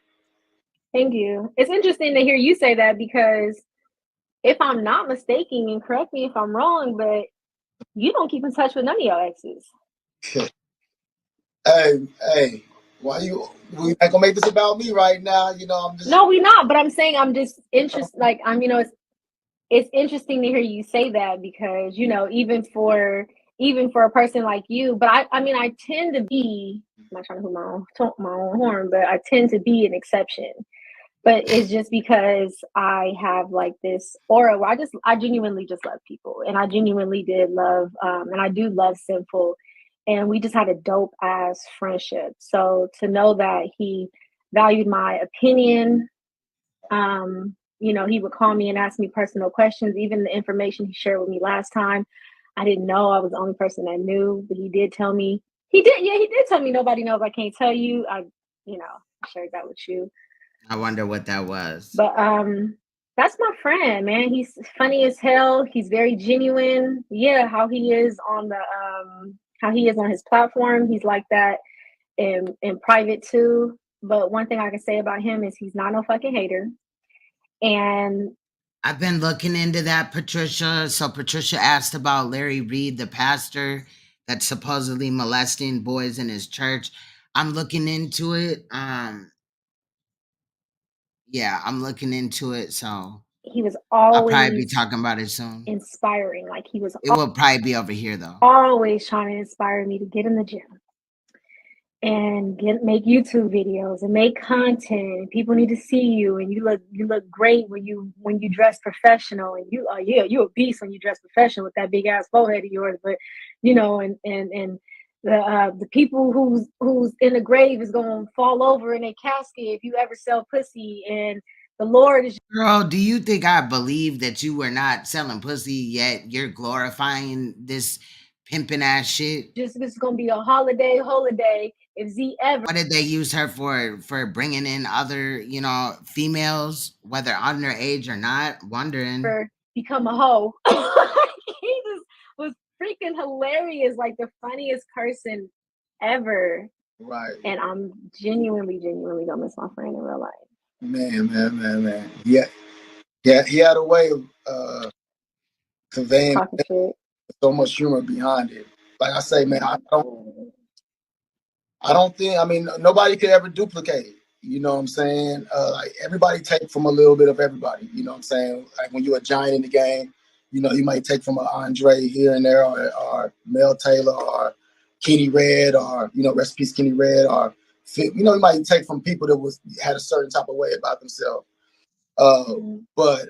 Thank you. It's interesting to hear you say that because if I'm not mistaken, and correct me if I'm wrong, but you don't keep in touch with none of your exes. Hey, we not gonna make this about me right now? I'm just. No, we're not. But I'm saying I'm just interested. Like it's interesting to hear you say that because even for a person like you, but I tend to be. I'm not trying to hoot my own horn, but I tend to be an exception. But it's just because I have like this aura where I genuinely just love people, and I genuinely did love, and I do love Sinful, and we just had a dope ass friendship. So to know that he valued my opinion, he would call me and ask me personal questions. Even the information he shared with me last time, I didn't know. I was the only person that knew, but he did tell me. He did tell me nobody knows. I can't tell you. Shared that with you. I wonder what that was. But that's my friend, man. He's funny as hell. He's very genuine. Yeah, how he is on his platform. He's like that in private too. But one thing I can say about him is he's not no fucking hater. And I've been looking into that, Patricia. So Patricia asked about Larry Reed, the pastor that's supposedly molesting boys in his church. I'm looking into it. Yeah, I'm looking into it. So he was I'll probably be always talking about it soon. inspiring. Like he was It will probably be over here though. always trying to inspire me to get in the gym and make YouTube videos and make content. People need to see you, and you look great when you dress professional. And you a beast when you dress professional with that big ass forehead of yours. But and the people who's in the grave is gonna fall over in a casket if you ever sell pussy. And the Lord is Girl, do you think I believe that you were not selling pussy yet you're glorifying this pimping ass shit? just this is gonna be a holiday if Z ever What did they use her for bringing in other, females, whether underage or not? Wondering. become a hoe. He just was freaking hilarious, like the funniest person ever. Right. And I'm genuinely gonna miss my friend in real life. Man. Yeah. He had a way of conveying Talking shit. so much humor behind it. Like I say, man, I don't think, I mean, nobody could ever duplicate it. You know what I'm saying? Like everybody take from a little bit of everybody. You know what I'm saying? Like when you're a giant in the game, you might take from an Andre here and there, or Mel Taylor, or Kenny Red, or rest in peace Kenny Red, or you might take from people that had a certain type of way about themselves. But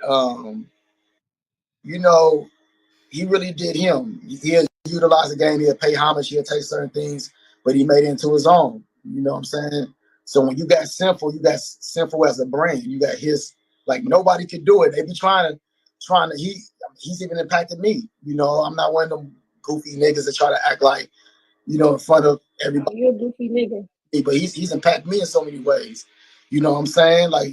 he really did him. He'll utilize the game. He'll pay homage. He'll take certain things, but he made it into his own. You know what I'm saying? So when you got Sinful as a brand. You got his, like nobody could do it. They be trying to. He's even impacted me. I'm not one of them goofy niggas that try to act like, in front of everybody. You're a goofy nigga. But he's impacted me in so many ways. You know what I'm saying? Like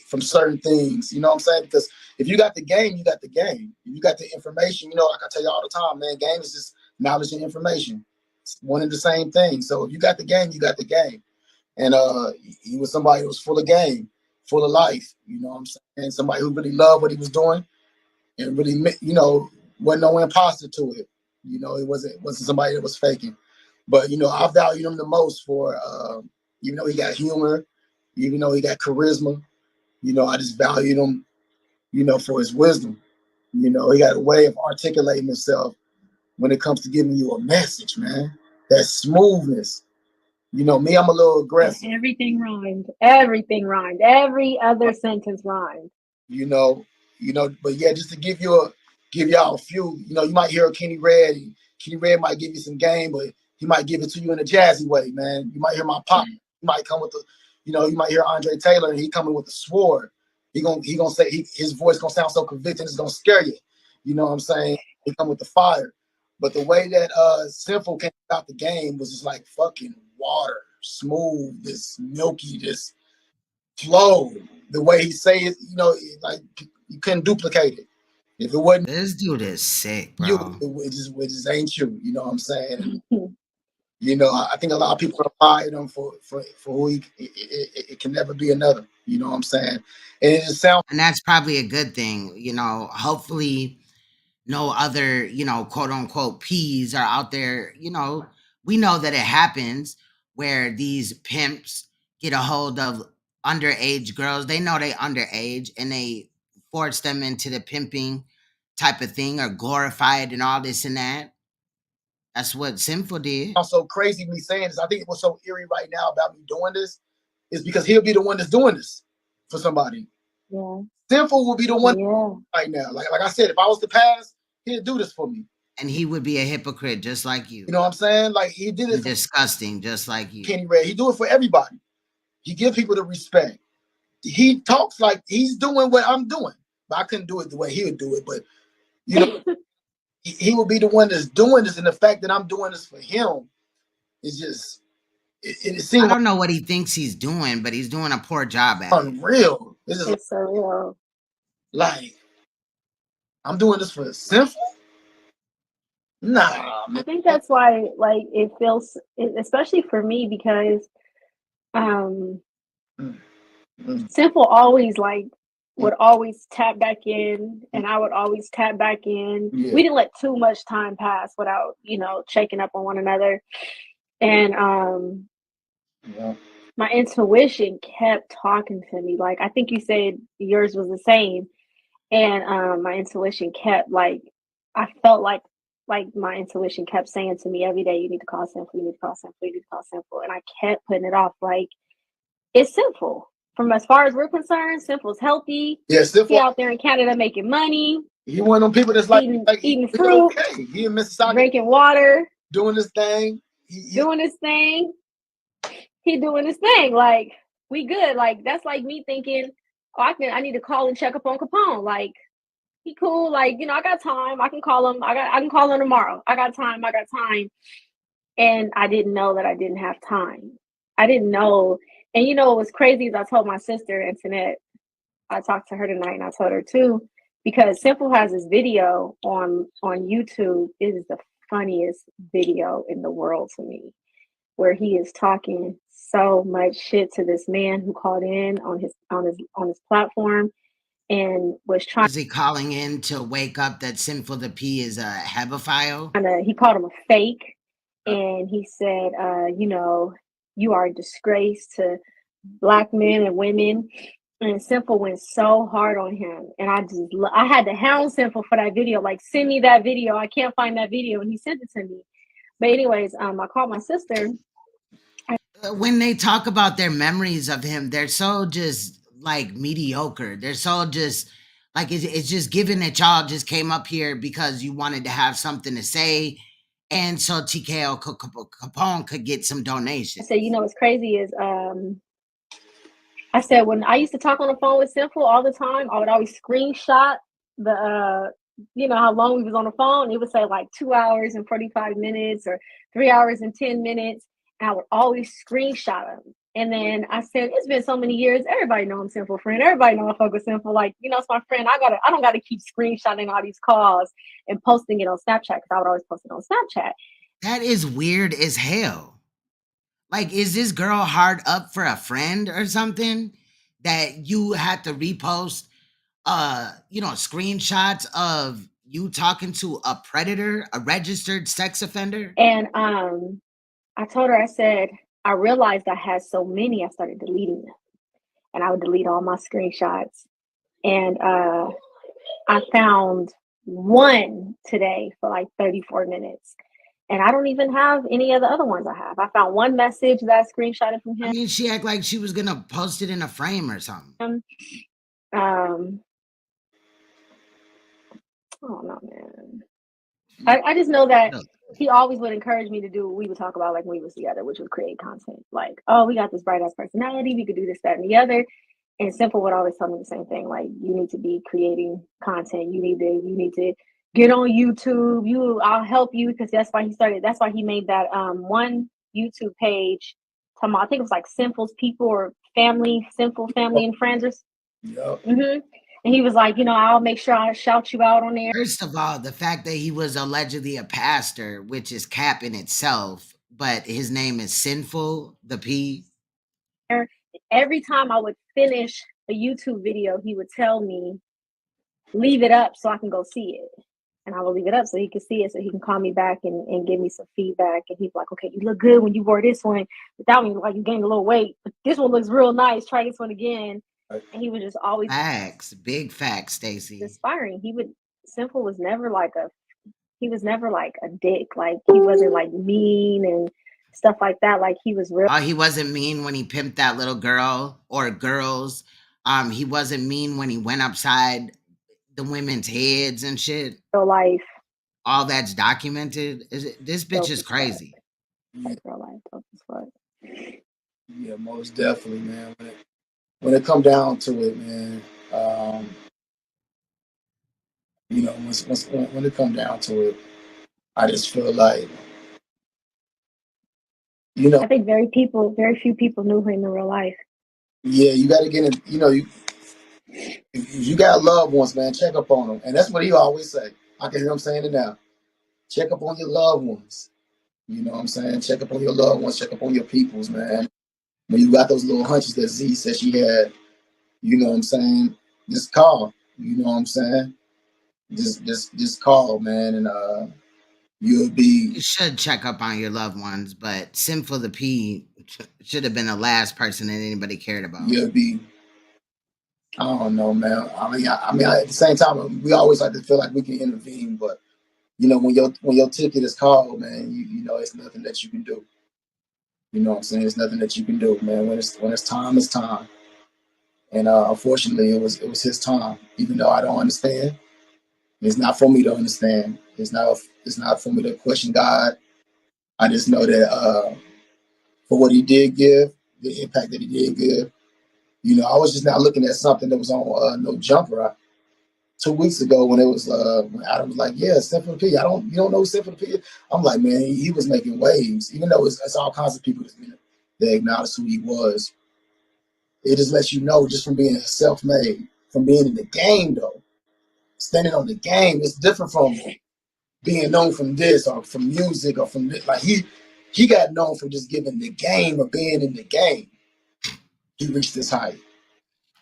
from certain things. You know what I'm saying? Because if you got the game, you got the game. If you got the information, like I tell you all the time, man, game is just knowledge and information. It's one and the same thing. So if you got the game, you got the game. And he was somebody who was full of game, full of life. You know what I'm saying? Somebody who really loved what he was doing and really, wasn't no imposter to it. It wasn't somebody that was faking. But I value him the most for even though he got humor, even though he got charisma, I just valued him, for his wisdom. He got a way of articulating himself when it comes to giving you a message, man. That smoothness. Me, I'm a little aggressive. Everything rhymed. Every other sentence rhymed. But yeah, just to give y'all a few, you might hear Kenny Red. Kenny Red might give you some game, but he might give it to you in a jazzy way, man. You might hear my pop. He might come with you might hear Andre Taylor, and he coming with the sword. He gonna say his voice gonna sound so convincing, it's gonna scare you. You know what I'm saying? He come with the fire. But the way that Sinful came out the game was just like fucking water, smooth, this milky, this flow. The way he say it, like you couldn't duplicate it. If it wasn't This dude is sick, bro. it just ain't you. You know what I'm saying? I think a lot of people admire him for who he. It can never be another. You know what I'm saying? And it just sounds. And that's probably a good thing. Hopefully no other, quote unquote P's are out there. We know that it happens where these pimps get a hold of underage girls. They know they underage and they force them into the pimping type of thing or glorify it and all this and that. That's what Sinful did. So crazy me saying this. I think what's so eerie right now about me doing this is because he'll be the one that's doing this for somebody. Yeah. Sinful will be the one right now. Like I said, if I was to pass, he'll do this for me. And he would be a hypocrite just like you. You know what I'm saying? Like he did it And for disgusting just like you. Kenny Red. He do it for everybody. He give people the respect. He talks like he's doing what I'm doing, but I couldn't do it the way he would do it. But you know, he would be the one that's doing this, and the fact that I'm doing this for him is just it I seems don't know what he thinks he's doing, but he's doing a poor job at it. unreal. This is It's surreal. like I'm doing this for Sinful. Nah, I man. think that's why, like, it feels, especially for me, because um, Simple always like would always tap back in, and I would always tap back in. Yeah. We didn't let too much time pass without, checking up on one another. And Yeah. my intuition kept talking to me. Like, I think you said yours was the same. And my intuition kept like, I felt like my intuition kept saying to me every day, you need to call Simple, you need to call Simple, you need to call Simple. And I kept putting it off. Like, it's Simple. From as far as we're concerned, Simple's healthy. Yeah, He Sinful. out there in Canada making money, He one of them people that's like eating he fruit, okay. He in Mississauga drinking water, doing his thing. doing his thing. He doing his thing. Like, we good. Like, that's like me thinking, oh, I need to call and check up on Capone. Like, he cool. Like, I got time. I can call him. I can call him tomorrow. I got time. And I didn't know that I didn't have time. I didn't know. And what was crazy is I told my sister, Antoinette, I talked to her tonight, and I told her too, because Simple has this video on YouTube. It is the funniest video in the world to me, where he is talking so much shit to this man who called in on his platform and was trying. Was he calling in to wake up that Sinful the P is a hebephile? He called him a fake, and he said, you are a disgrace to Black men and women. And Simple went so hard on him, and I had to hound Simple for that video. Like, send me that video. I can't find that video, and he sent it to me. But anyways, I called my sister. When they talk about their memories of him, they're so just like mediocre. They're so just like it's just given that y'all just came up here because you wanted to have something to say, and so TKO Capone could get some I donations. said, what's crazy is I said, when I used to talk on the phone with Simple all the time, I would always screenshot the how long we was on the phone. It would say like 2 hours and 45 minutes or 3 hours and 10 minutes. And I would always screenshot them. And then I said, it's been so many years. Everybody know I'm Simple friend. Everybody know I fuck with Simple. Like, it's my friend. I don't gotta keep screenshotting all these calls and posting it on Snapchat, because I would always post it on Snapchat. That is weird as hell. Like, is this girl hard up for a friend or something that you had to repost screenshots of you talking to a predator, a registered sex offender? And I told her, I said, I realized I had so many, I started deleting them. And I would delete all my screenshots. And I found one today for like 34 minutes. And I don't even have any of the other ones I have. I found one message that I screenshotted from him. I mean, she acted like she was gonna post it in a frame or something. I don't know, man. I just know that he always would encourage me to do what we would talk about, like, when we was together, which was create content. Like, oh, we got this bright ass personality, we could do this, that, and the other. And Simple would always tell me the same thing. Like, you need to be creating content. You need to get on YouTube. I'll help you, because that's why he made that one YouTube page. I think it was like Simple's people or family, Simple family and friends. Yep. Mm-hmm. And he was like, I'll make sure I shout you out on there. First of all, the fact that he was allegedly a pastor, which is cap in itself, but his name is Sinful The P. Every time I would finish a YouTube video, he would tell me, leave it up so I can go see it. And I will leave it up so he can see it, so he can call me back and give me some feedback. And he's like, okay, you look good when you wore this one. But that one, you look like you gained a little weight. But this one looks real nice. Try this one again. And he was just always facts, big facts, Stacey. Inspiring. Simple was never like a dick. Like, he wasn't like mean and stuff like that. Like, he was real. Oh, he wasn't mean when he pimped that little girl or girls. He wasn't mean when he went upside the women's heads and shit. Real life. all that's documented. This bitch Dope is as fuck. crazy. That girl life dope as fuck. Yeah, most definitely, man. When it come down to it, man, you know, when it come down to it, I just feel like, you know, I think very few people knew him in real life. yeah, you got to get in. You know, if you got loved ones, man, check up on them, and that's what he always say. I can hear him saying it now. Check up on your loved ones. You know what I'm saying? Check up on your loved ones. Check up on your peoples, man. When you got those little hunches that Z said she had, you know what I'm saying? Just call. You know what I'm saying? Just call, man, and you'll be. You should check up on your loved ones, but Sinful the P should have been the last person that anybody cared about. You'll be. I don't know, man. At the same time, we always like to feel like we can intervene, but you know, when your ticket is called, man, you know, it's nothing that you can do. You know what I'm saying? It's nothing that you can do, man. When it's time, it's time. And unfortunately, it was his time. Even though I don't understand, it's not for me to understand. It's not for me to question God. I just know that for what he did give, the impact that he did give. You know, I was just now looking at something that was on No Jumper 2 weeks ago when it was when Adam was like, "Yeah, Sinful P. You don't know Sinful P." I'm like, man, he was making waves, even though it's all kinds of people that acknowledge who he was. It just lets you know, just from being self-made, from being in the game though, standing on the game. It's different from being known from this or from music or from this. Like he got known for just giving the game or being in the game. He reached this height.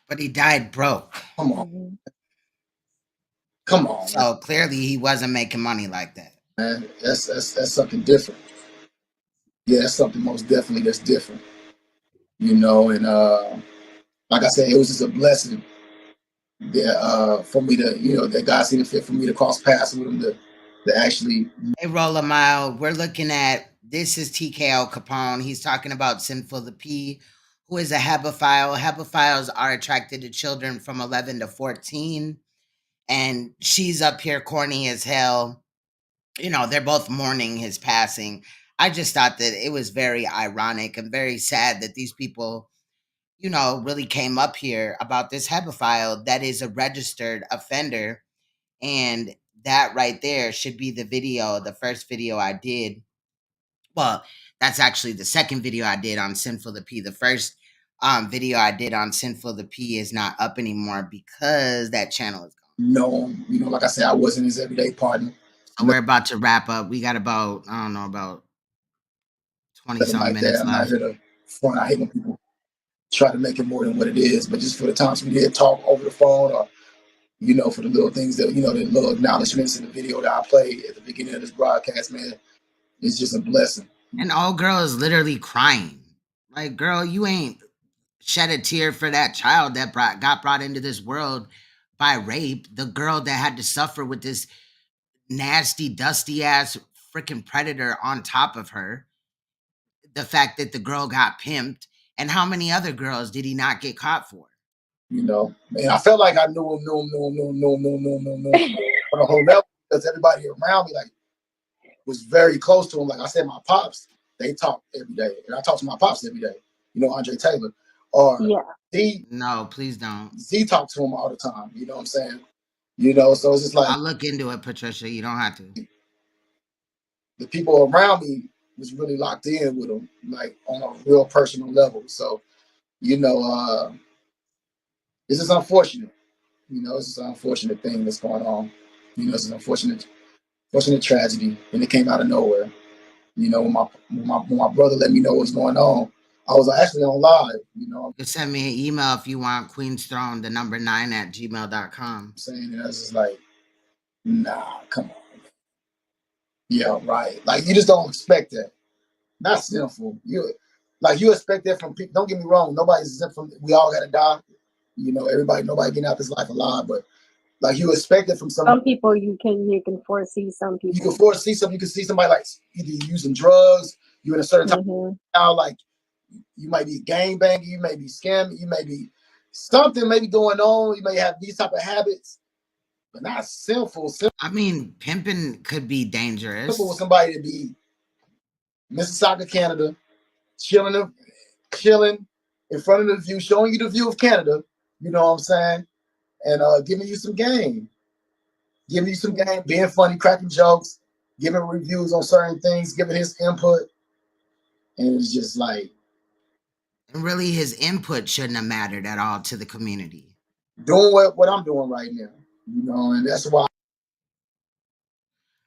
But he died broke. Come on, Mm-hmm. come on, So clearly he wasn't making money like that. man. That's something different. Yeah, that's something most definitely that's different. You know, and like I said, it was just a blessing that for me to, you know, that God seen it fit for me to cross paths with him to actually. Hey, Roll a Mile, we're looking at this is TKO Capone. He's talking about Sinful the P, who is a hebephile. Hebephiles are attracted to children from 11 to 14. And she's up here corny as hell. You know, they're both mourning his passing. I just thought that it was very ironic and very sad that these people, you know, really came up here about this hebephile that is a registered offender. And that right there should be the video, the first video I did. Well, that's actually the second video I did on Sinful the P. The first video I did on Sinful the P is not up anymore because that channel is gone. No, you know, like I said, I wasn't his everyday partner. So we're about to wrap up. We got about, I don't know, about 20 Nothing some like that. minutes I'm not left. here to front. I hate when people try to make it more than what it is. But just for the times we did talk over the phone, or you know, for the little things that, you know, the little acknowledgments in the video that I played at the beginning of this broadcast, man, it's just a blessing. And old girl is literally crying. Like, girl, you ain't shed a tear for that child that got brought into this world by rape. The girl that had to suffer with this nasty, dusty ass freaking predator on top of her. The fact that the girl got pimped, and how many other girls did he not get caught for? You know, man, I felt like I knew him on a whole level because everybody around me like was very close to him. Like I said, my pops, they talk every day, and I talk to my pops every day. You know, Andre Taylor, or Yeah. No, please don't. Z talk to him all the time. You know what I'm saying? You know, so it's just like I'll look into it, Patricia. You don't have to. the people around me was really locked in with him, like on a real personal level. So, you know, this is unfortunate. You know, it's just an unfortunate thing that's going on. You know, it's an unfortunate tragedy, and it came out of nowhere. You know, when my brother let me know what's going on, I was actually on live. You know, You can send me an email if you want. Queen's Throne, the number 9 at gmail.com. I'm saying, and I was just like, nah, come on. Yeah, right. Like you just don't expect that. Not sinful. You expect that from people. Don't get me wrong. Nobody's exempt from. We all got to die. You know, nobody getting out this life alive. But like you expect it from somebody. Some people you can foresee. Some people You can foresee something. You can see somebody like either using drugs. You're in a certain type Mm-hmm. of like you might be gang banging. You may be scamming. You may be something maybe going on. You may have these type of habits. but not sinful. I mean, pimping could be dangerous. Simple with somebody to be Mississauga, Canada, chilling in front of the view, showing you the view of Canada. You know what I'm saying? And giving you some game, being funny, cracking jokes, giving reviews on certain things, giving his input, and it's just like. And really, his input shouldn't have mattered at all to the community. Doing what I'm doing right now, you know, and that's why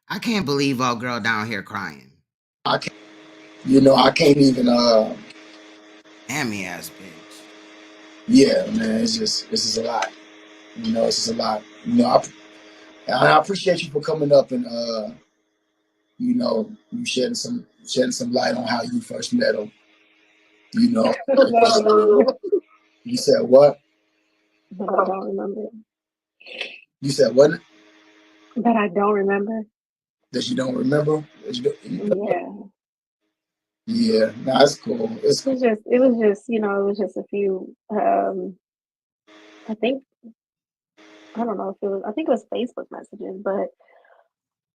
I can't believe old girl down here crying. I can't even. Hammy ass bitch. Yeah, man, this is a lot. You know, it's just a lot. You know, I appreciate you for coming up and you know, you shedding some light on how you first met him. You know, you said what? But I don't remember. You said what? But I don't remember. That you don't remember? Yeah. Yeah, nah, it's cool. It was just, you know, it was just a few. I think I don't know if it was. I think it was Facebook messages, but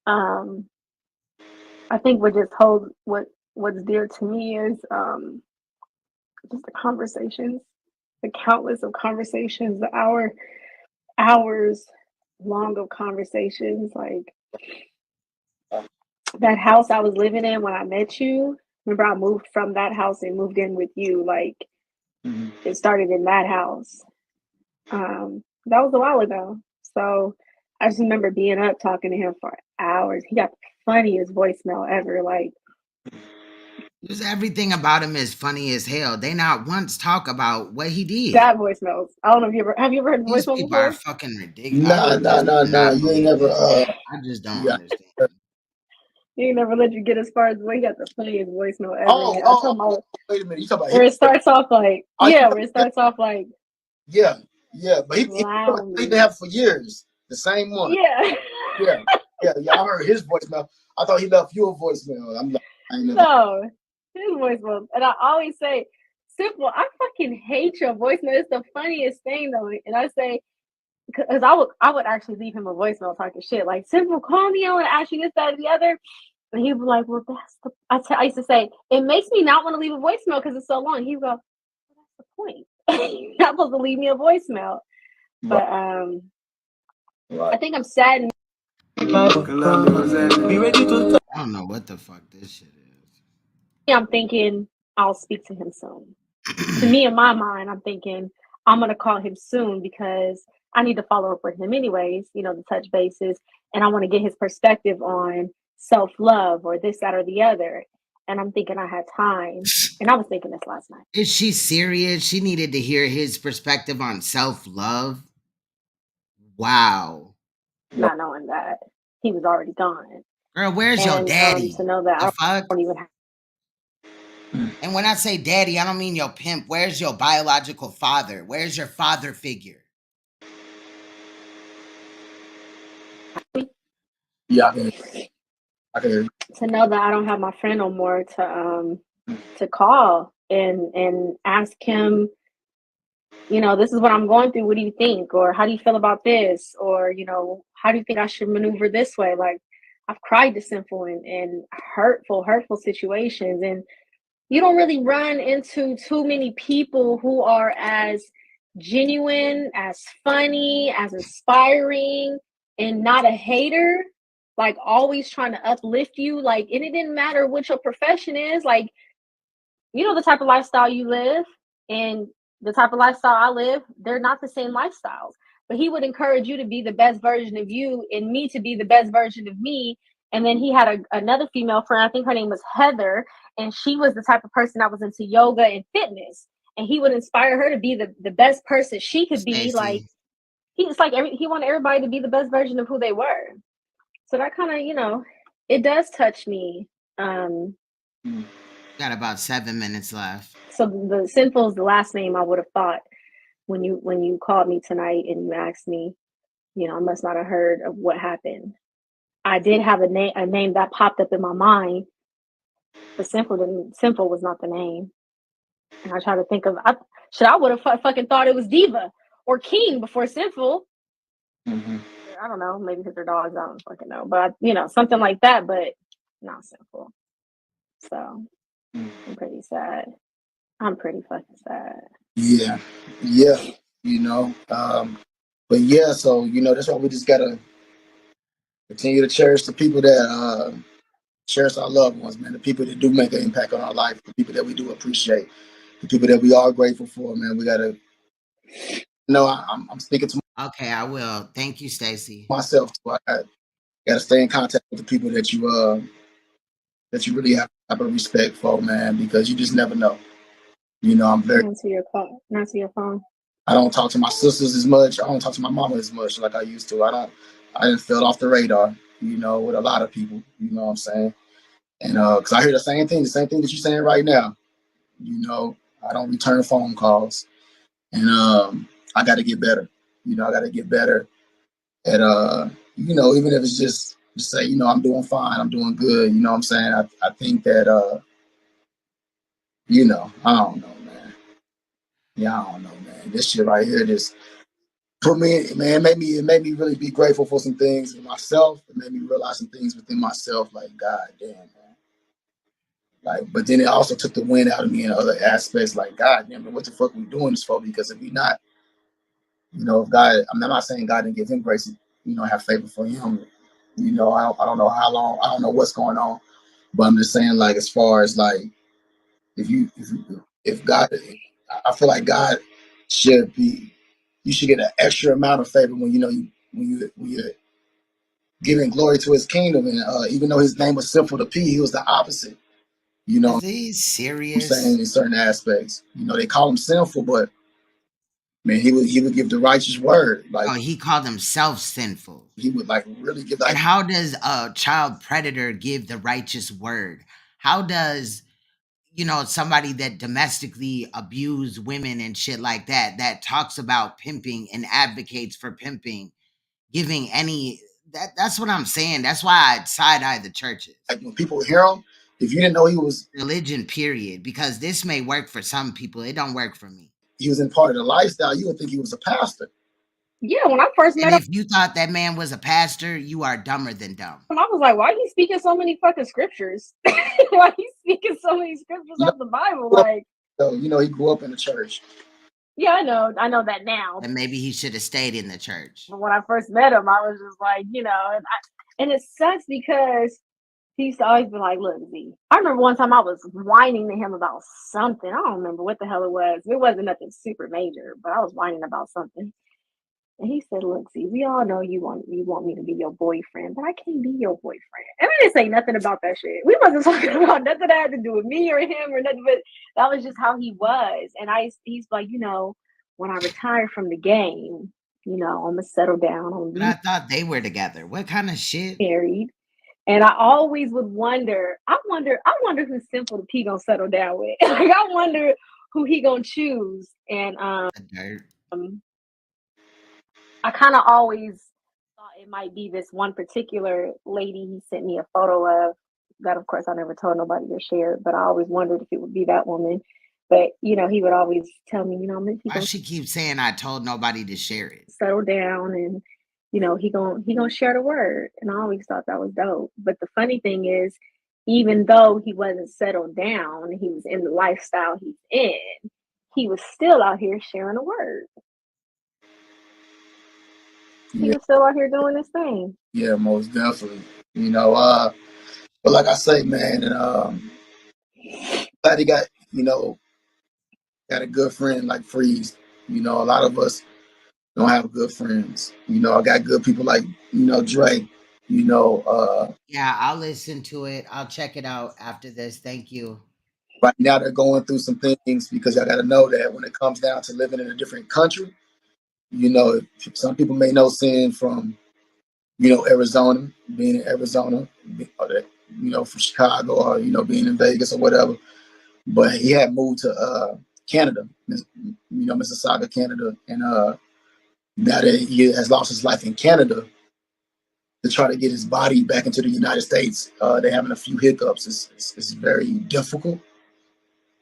I think what's dear to me is just the conversations, the countless of conversations, the hours long of conversations. Like that house I was living in when I met you. Remember, I moved from that house and moved in with you. Like it started in that house. That was a while ago. So I just remember being up talking to him for hours. He got the funniest voicemail ever. Like just everything about him is funny as hell. They not once talk about what he did. that voicemails. I don't know if have you ever heard the These voicemail people before? are fucking ridiculous. Nah. You ain't never. I just don't understand. He ain't never let you get as far as he got the funniest voicemail ever. Wait a minute. You talking about where it starts off like where it starts off like yeah, but he been have for years. The same one. Yeah. Y'all heard his voicemail. I thought he left you a voicemail. I'm like, no, his voicemail. And I always say, Simple, I fucking hate your voicemail. It's the funniest thing though. And I say, because I would actually leave him a voicemail talking shit like, Simple, call me. I want to ask you this, that, and the other. And he'd be like, well, I used to say, it makes me not want to leave a voicemail because it's so long. He'd go, well, that's the point. You're not supposed to leave me a voicemail. But I think I'm sad. I don't know what the fuck this shit is. I'm thinking I'll speak to him soon. To me, in my mind, I'm thinking I'm going to call him soon because I need to follow up with him anyways, you know, to touch bases. And I want to get his perspective on self-love or this, that, or the other. And I'm thinking I had time. And I was thinking this last night. Is she serious? She needed to hear his perspective on self-love? Wow. Not knowing that he was already gone. Girl, where's your daddy? To know that I don't even have. And when I say daddy, I don't mean your pimp. Where's your biological father? Where's your father figure? Yeah, I can hear you. To know that I don't have my friend no more to call and ask him, you know, this is what I'm going through. What do you think? Or how do you feel about this? Or, you know, how do you think I should maneuver this way? Like I've cried to Sinful in hurtful situations. And you don't really run into too many people who are as genuine, as funny, as inspiring, and not a hater, like always trying to uplift you. Like, and it didn't matter what your profession is. Like, you know, the type of lifestyle you live and the type of lifestyle I live, they're not the same lifestyles. But he would encourage you to be the best version of you and me to be the best version of me. And then he had another female friend, I think her name was Heather, and she was the type of person that was into yoga and fitness. And he would inspire her to be the best person she could be. Stacey. Like he wanted everybody to be the best version of who they were. So that kind of, you know, it does touch me. Got about 7 minutes left. So the Sinful is the last name I would have thought when you called me tonight and you asked me, you know, I must not have heard of what happened. I did have a name that popped up in my mind, but Sinful was not the name. And I tried to think of, I would have fucking thought it was Diva or King before Sinful. I don't know, maybe because they're dogs, I don't fucking know. But something like that, but not sinful. So I'm pretty sad. I'm pretty fucking sad. Yeah, yeah, but yeah, so that's why we just gotta continue to cherish the people that cherish our loved ones, man. The people that do make an impact on our life, the people that we do appreciate, the people that we are grateful for, man. We gotta, I'm speaking to Okay, I will. Thank you, Stacy. myself too. I gotta stay in contact with the people that you really have a respect for, man, because you just never know. I'm very. Not to your call. Not to your phone. I don't talk to my sisters as much. I don't talk to my mama as much like I used to. I didn't fell off the radar, with a lot of people. You know what I'm saying? And because I hear the same thing that you're saying right now. I don't return phone calls, and I got to get better. I got to get better at even if it's just say, I'm doing fine, I'm doing good. You know what I'm saying? I think that I don't know, man. Yeah, I don't know, man. This shit right here just put me, man. It made me really be grateful for some things in myself. It made me realize some things within myself. Like, God damn, man. Like, but then it also took the wind out of me in other aspects. Like, God damn, man, what the fuck we doing this for? Because if we not, if God, I'm not saying God didn't give him grace, have favor for him. I don't know how long, I don't know what's going on, but I'm just saying, like, as far as like, if God, I feel like God should be, you should get an extra amount of favor when when you're giving glory to his kingdom. And even though his name was Sinful The P, he was the opposite. Is he I'm serious? saying in certain aspects, they call him sinful, but man, he would give the righteous word. Like Oh, he called himself sinful. he would like really give And like how does a child predator give the righteous word? How does somebody that domestically abused women and shit like that talks about pimping and advocates for pimping, giving any that's what I'm saying. That's why I side eye the churches. like when people hear him, if you didn't know Religion, period. Because this may work for some people. It don't work for me. he was in part of the lifestyle, you would think he was a pastor. Yeah, when I first And met him, if you thought that man was a pastor, you are dumber than dumb. I was like, why are you speaking so many fucking scriptures? Why are you speaking so many scriptures You out the Bible? Like, So he grew up in the church. yeah, I know that now. And maybe he should have stayed in the church. But when I first met him, I was just like, and it sucks because he used to always be like, look, Z. I remember one time I was whining to him about something. I don't remember what the hell it was. It wasn't nothing super major, but I was whining about something. And he said, look, Z, we all know you want me to be your boyfriend, but I can't be your boyfriend. And we didn't say nothing about that shit. We wasn't talking about nothing that had to do with me or him or nothing, but that was just how he was. And he's like, when I retire from the game, I'm gonna settle down on But I thought they were together. What kind of shit? married. And I always would wonder, I wonder who Sinful the P gonna settle down with. Like I wonder who he gonna choose. And The dirt. I kind of always thought it might be this one particular lady he sent me a photo of. That of course I never told nobody or shared, but I always wondered if it would be that woman. But he would always tell me, Why she keeps saying I told nobody to share it? settle down and he gonna share the word. And I always thought that was dope. But the funny thing is, even though he wasn't settled down, he was in the lifestyle he's in, he was still out here sharing the word. He Yeah, was still out here doing his thing. yeah, most definitely. But like I say, man, and glad he got a good friend like Freeze. A lot of us don't have good friends. I got good people like, Dre. Yeah, I'll listen to it. I'll check it out after this. Thank you. Right now they're going through some things because I got to know that when it comes down to living in a different country, some people may know Sin from, Arizona, being in Arizona, from Chicago or, being in Vegas or whatever. But he had moved to Canada, Mississauga, Canada. And now that he has lost his life in Canada, to try to get his body back into the United States, they're having a few hiccups. It's very difficult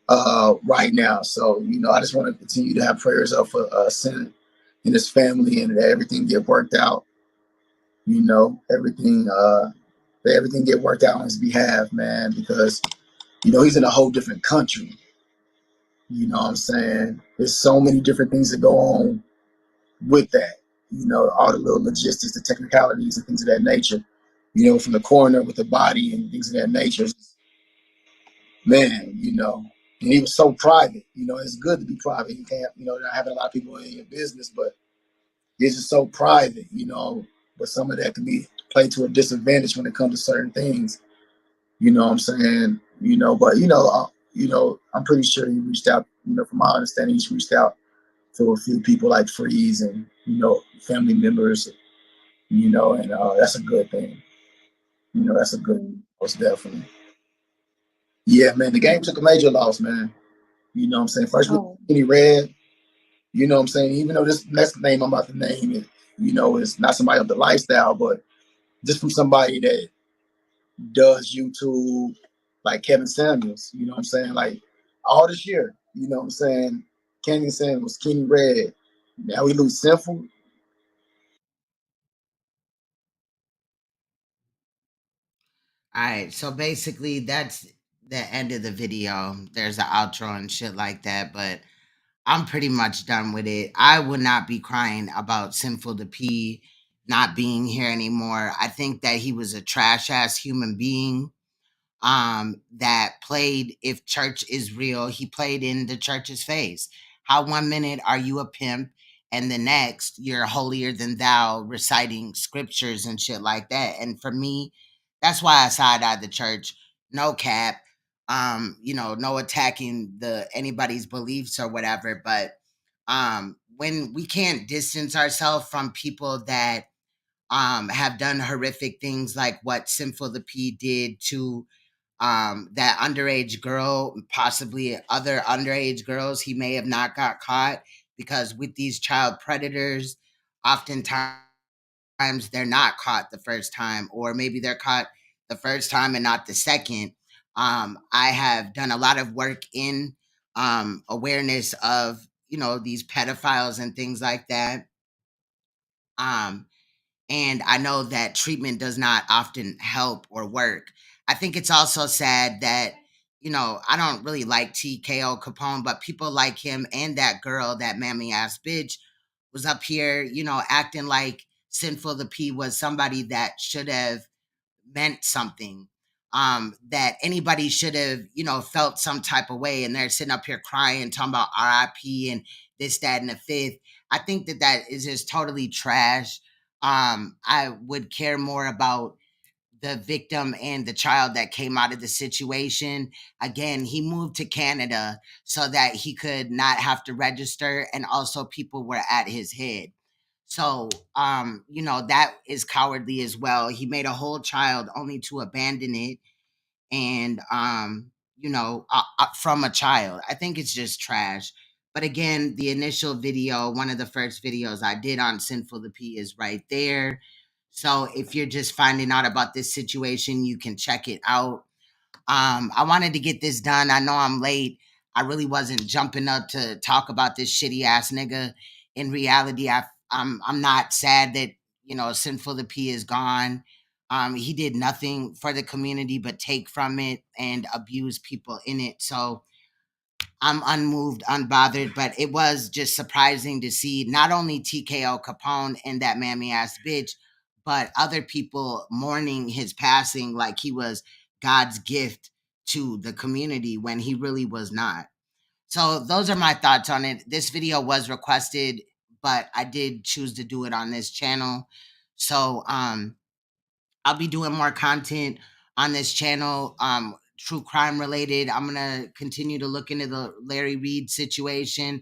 right now. So, I just want to continue to have prayers up for Sin and his family and that everything get worked out. Everything that everything get worked out on his behalf, man, because he's in a whole different country. You know what I'm saying? There's so many different things that go on with that. All the little logistics, the technicalities, and things of that nature. From the coroner with the body and things of that nature. Man, and he was so private. It's good to be private. You can't, not having a lot of people in your business, but it's just so private. But some of that can be played to a disadvantage when it comes to certain things. You know what I'm saying? But I'm pretty sure he reached out. From my understanding, he's reached out to a few people like Freeze and family members. And that's a good thing. That's a good, most definitely. Yeah, man, the game took a major loss, man. You know what I'm saying? First with Kenny Red, you know what I'm saying? Even though this next name I'm about to name it, it's not somebody of the lifestyle, but just from somebody that does YouTube, like Kevin Samuels, you know what I'm saying? Like all this year, you know what I'm saying? Kevin Samuels, Kenny Red. Now we lose Sinful. All right, so basically that's the end of the video. There's an outro and shit like that, but I'm pretty much done with it. I would not be crying about Sinful the P not being here anymore. I think that he was a trash ass human being that played, if church is real, he played in the church's face. How 1 minute are you a pimp and the next you're holier than thou reciting scriptures and shit like that. And for me, that's why I side eye the church. No cap. No attacking the anybody's beliefs or whatever, but when we can't distance ourselves from people that have done horrific things like what Sinful the P did to that underage girl, possibly other underage girls, he may have not got caught, because with these child predators, oftentimes they're not caught the first time, or maybe they're caught the first time and not the second. I have done a lot of work in awareness of these pedophiles and things like that. Um, and I know that treatment does not often help or work. I think it's also sad that, I don't really like TKO Capone, but people like him and that girl, that mammy ass bitch, was up here, acting like Sinful the P was somebody that should have meant something. That anybody should have, felt some type of way, and they're sitting up here crying, talking about RIP and this, that, and the fifth. I think that that is just totally trash. I would care more about the victim and the child that came out of the situation. Again, he moved to Canada so that he could not have to register, and also people were at his head. So, that is cowardly as well. He made a whole child only to abandon it, and from a child. I think it's just trash. But again, the initial video, one of the first videos I did on Sinful the P, is right there. So if you're just finding out about this situation, you can check it out. I wanted to get this done. I know I'm late. I really wasn't jumping up to talk about this shitty ass nigga. In reality, I'm not sad that Sinful the P is gone. He did nothing for the community but take from it and abuse people in it. So I'm unmoved, unbothered, but it was just surprising to see not only TKO Capone and that mammy ass bitch, but other people mourning his passing like he was God's gift to the community when he really was not. So those are my thoughts on it. This video was requested, but I did choose to do it on this channel. So I'll be doing more content on this channel, true crime related. I'm gonna continue to look into the Larry Reed situation.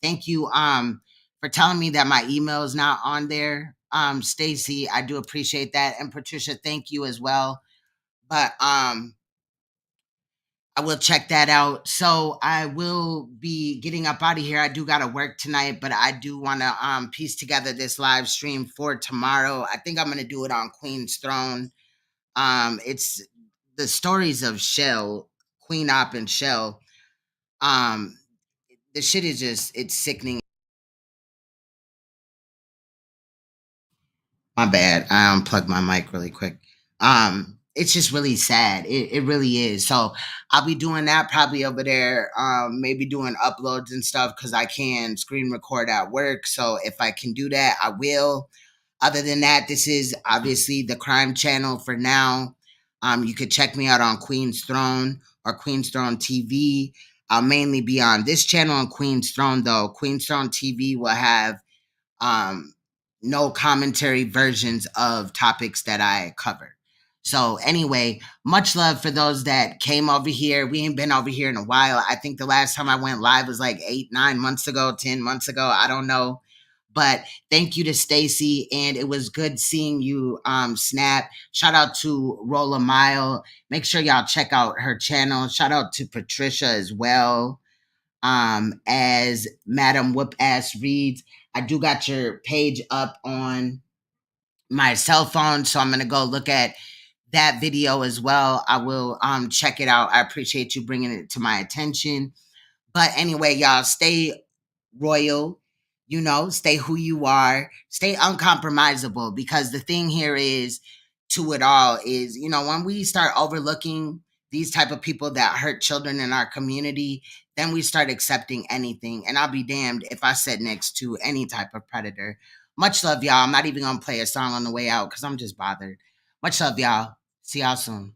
Thank you for telling me that my email is not on there. Stacy, I do appreciate that. And Patricia, thank you as well. But I will check that out. So I will be getting up out of here. I do gotta work tonight, but I do wanna piece together this live stream for tomorrow. I think I'm gonna do it on Queen's Throne. It's the stories of Shell, Queen Op and Shell. Um, the shit is just, it's sickening. My bad. I unplugged my mic really quick. It's just really sad. It really is. So I'll be doing that probably over there. Maybe doing uploads and stuff because I can screen record at work. So if I can do that, I will. Other than that, this is obviously the crime channel for now. You could check me out on Queen's Throne or Queen's Throne TV. I'll mainly be on this channel on Queen's Throne, though. Queen's Throne TV will have um, no commentary versions of topics that I cover. So anyway, much love for those that came over here. We ain't been over here in a while. I think the last time I went live was like 8, 9 months ago, 10 months ago. I don't know. But thank you to Stacy, and it was good seeing you, Snap. Shout out to Rolla Mile. Make sure y'all check out her channel. Shout out to Patricia as well. As Madam Whoop Ass reads, I do got your page up on my cell phone, so I'm gonna go look at that video as well. I will check it out. I appreciate you bringing it to my attention. But anyway, y'all, stay royal, stay who you are, stay uncompromisable, because the thing here is to it all is, when we start overlooking these type of people that hurt children in our community, then we start accepting anything. And I'll be damned if I sit next to any type of predator. Much love, y'all. I'm not even gonna play a song on the way out because I'm just bothered. Much love, y'all. See y'all soon.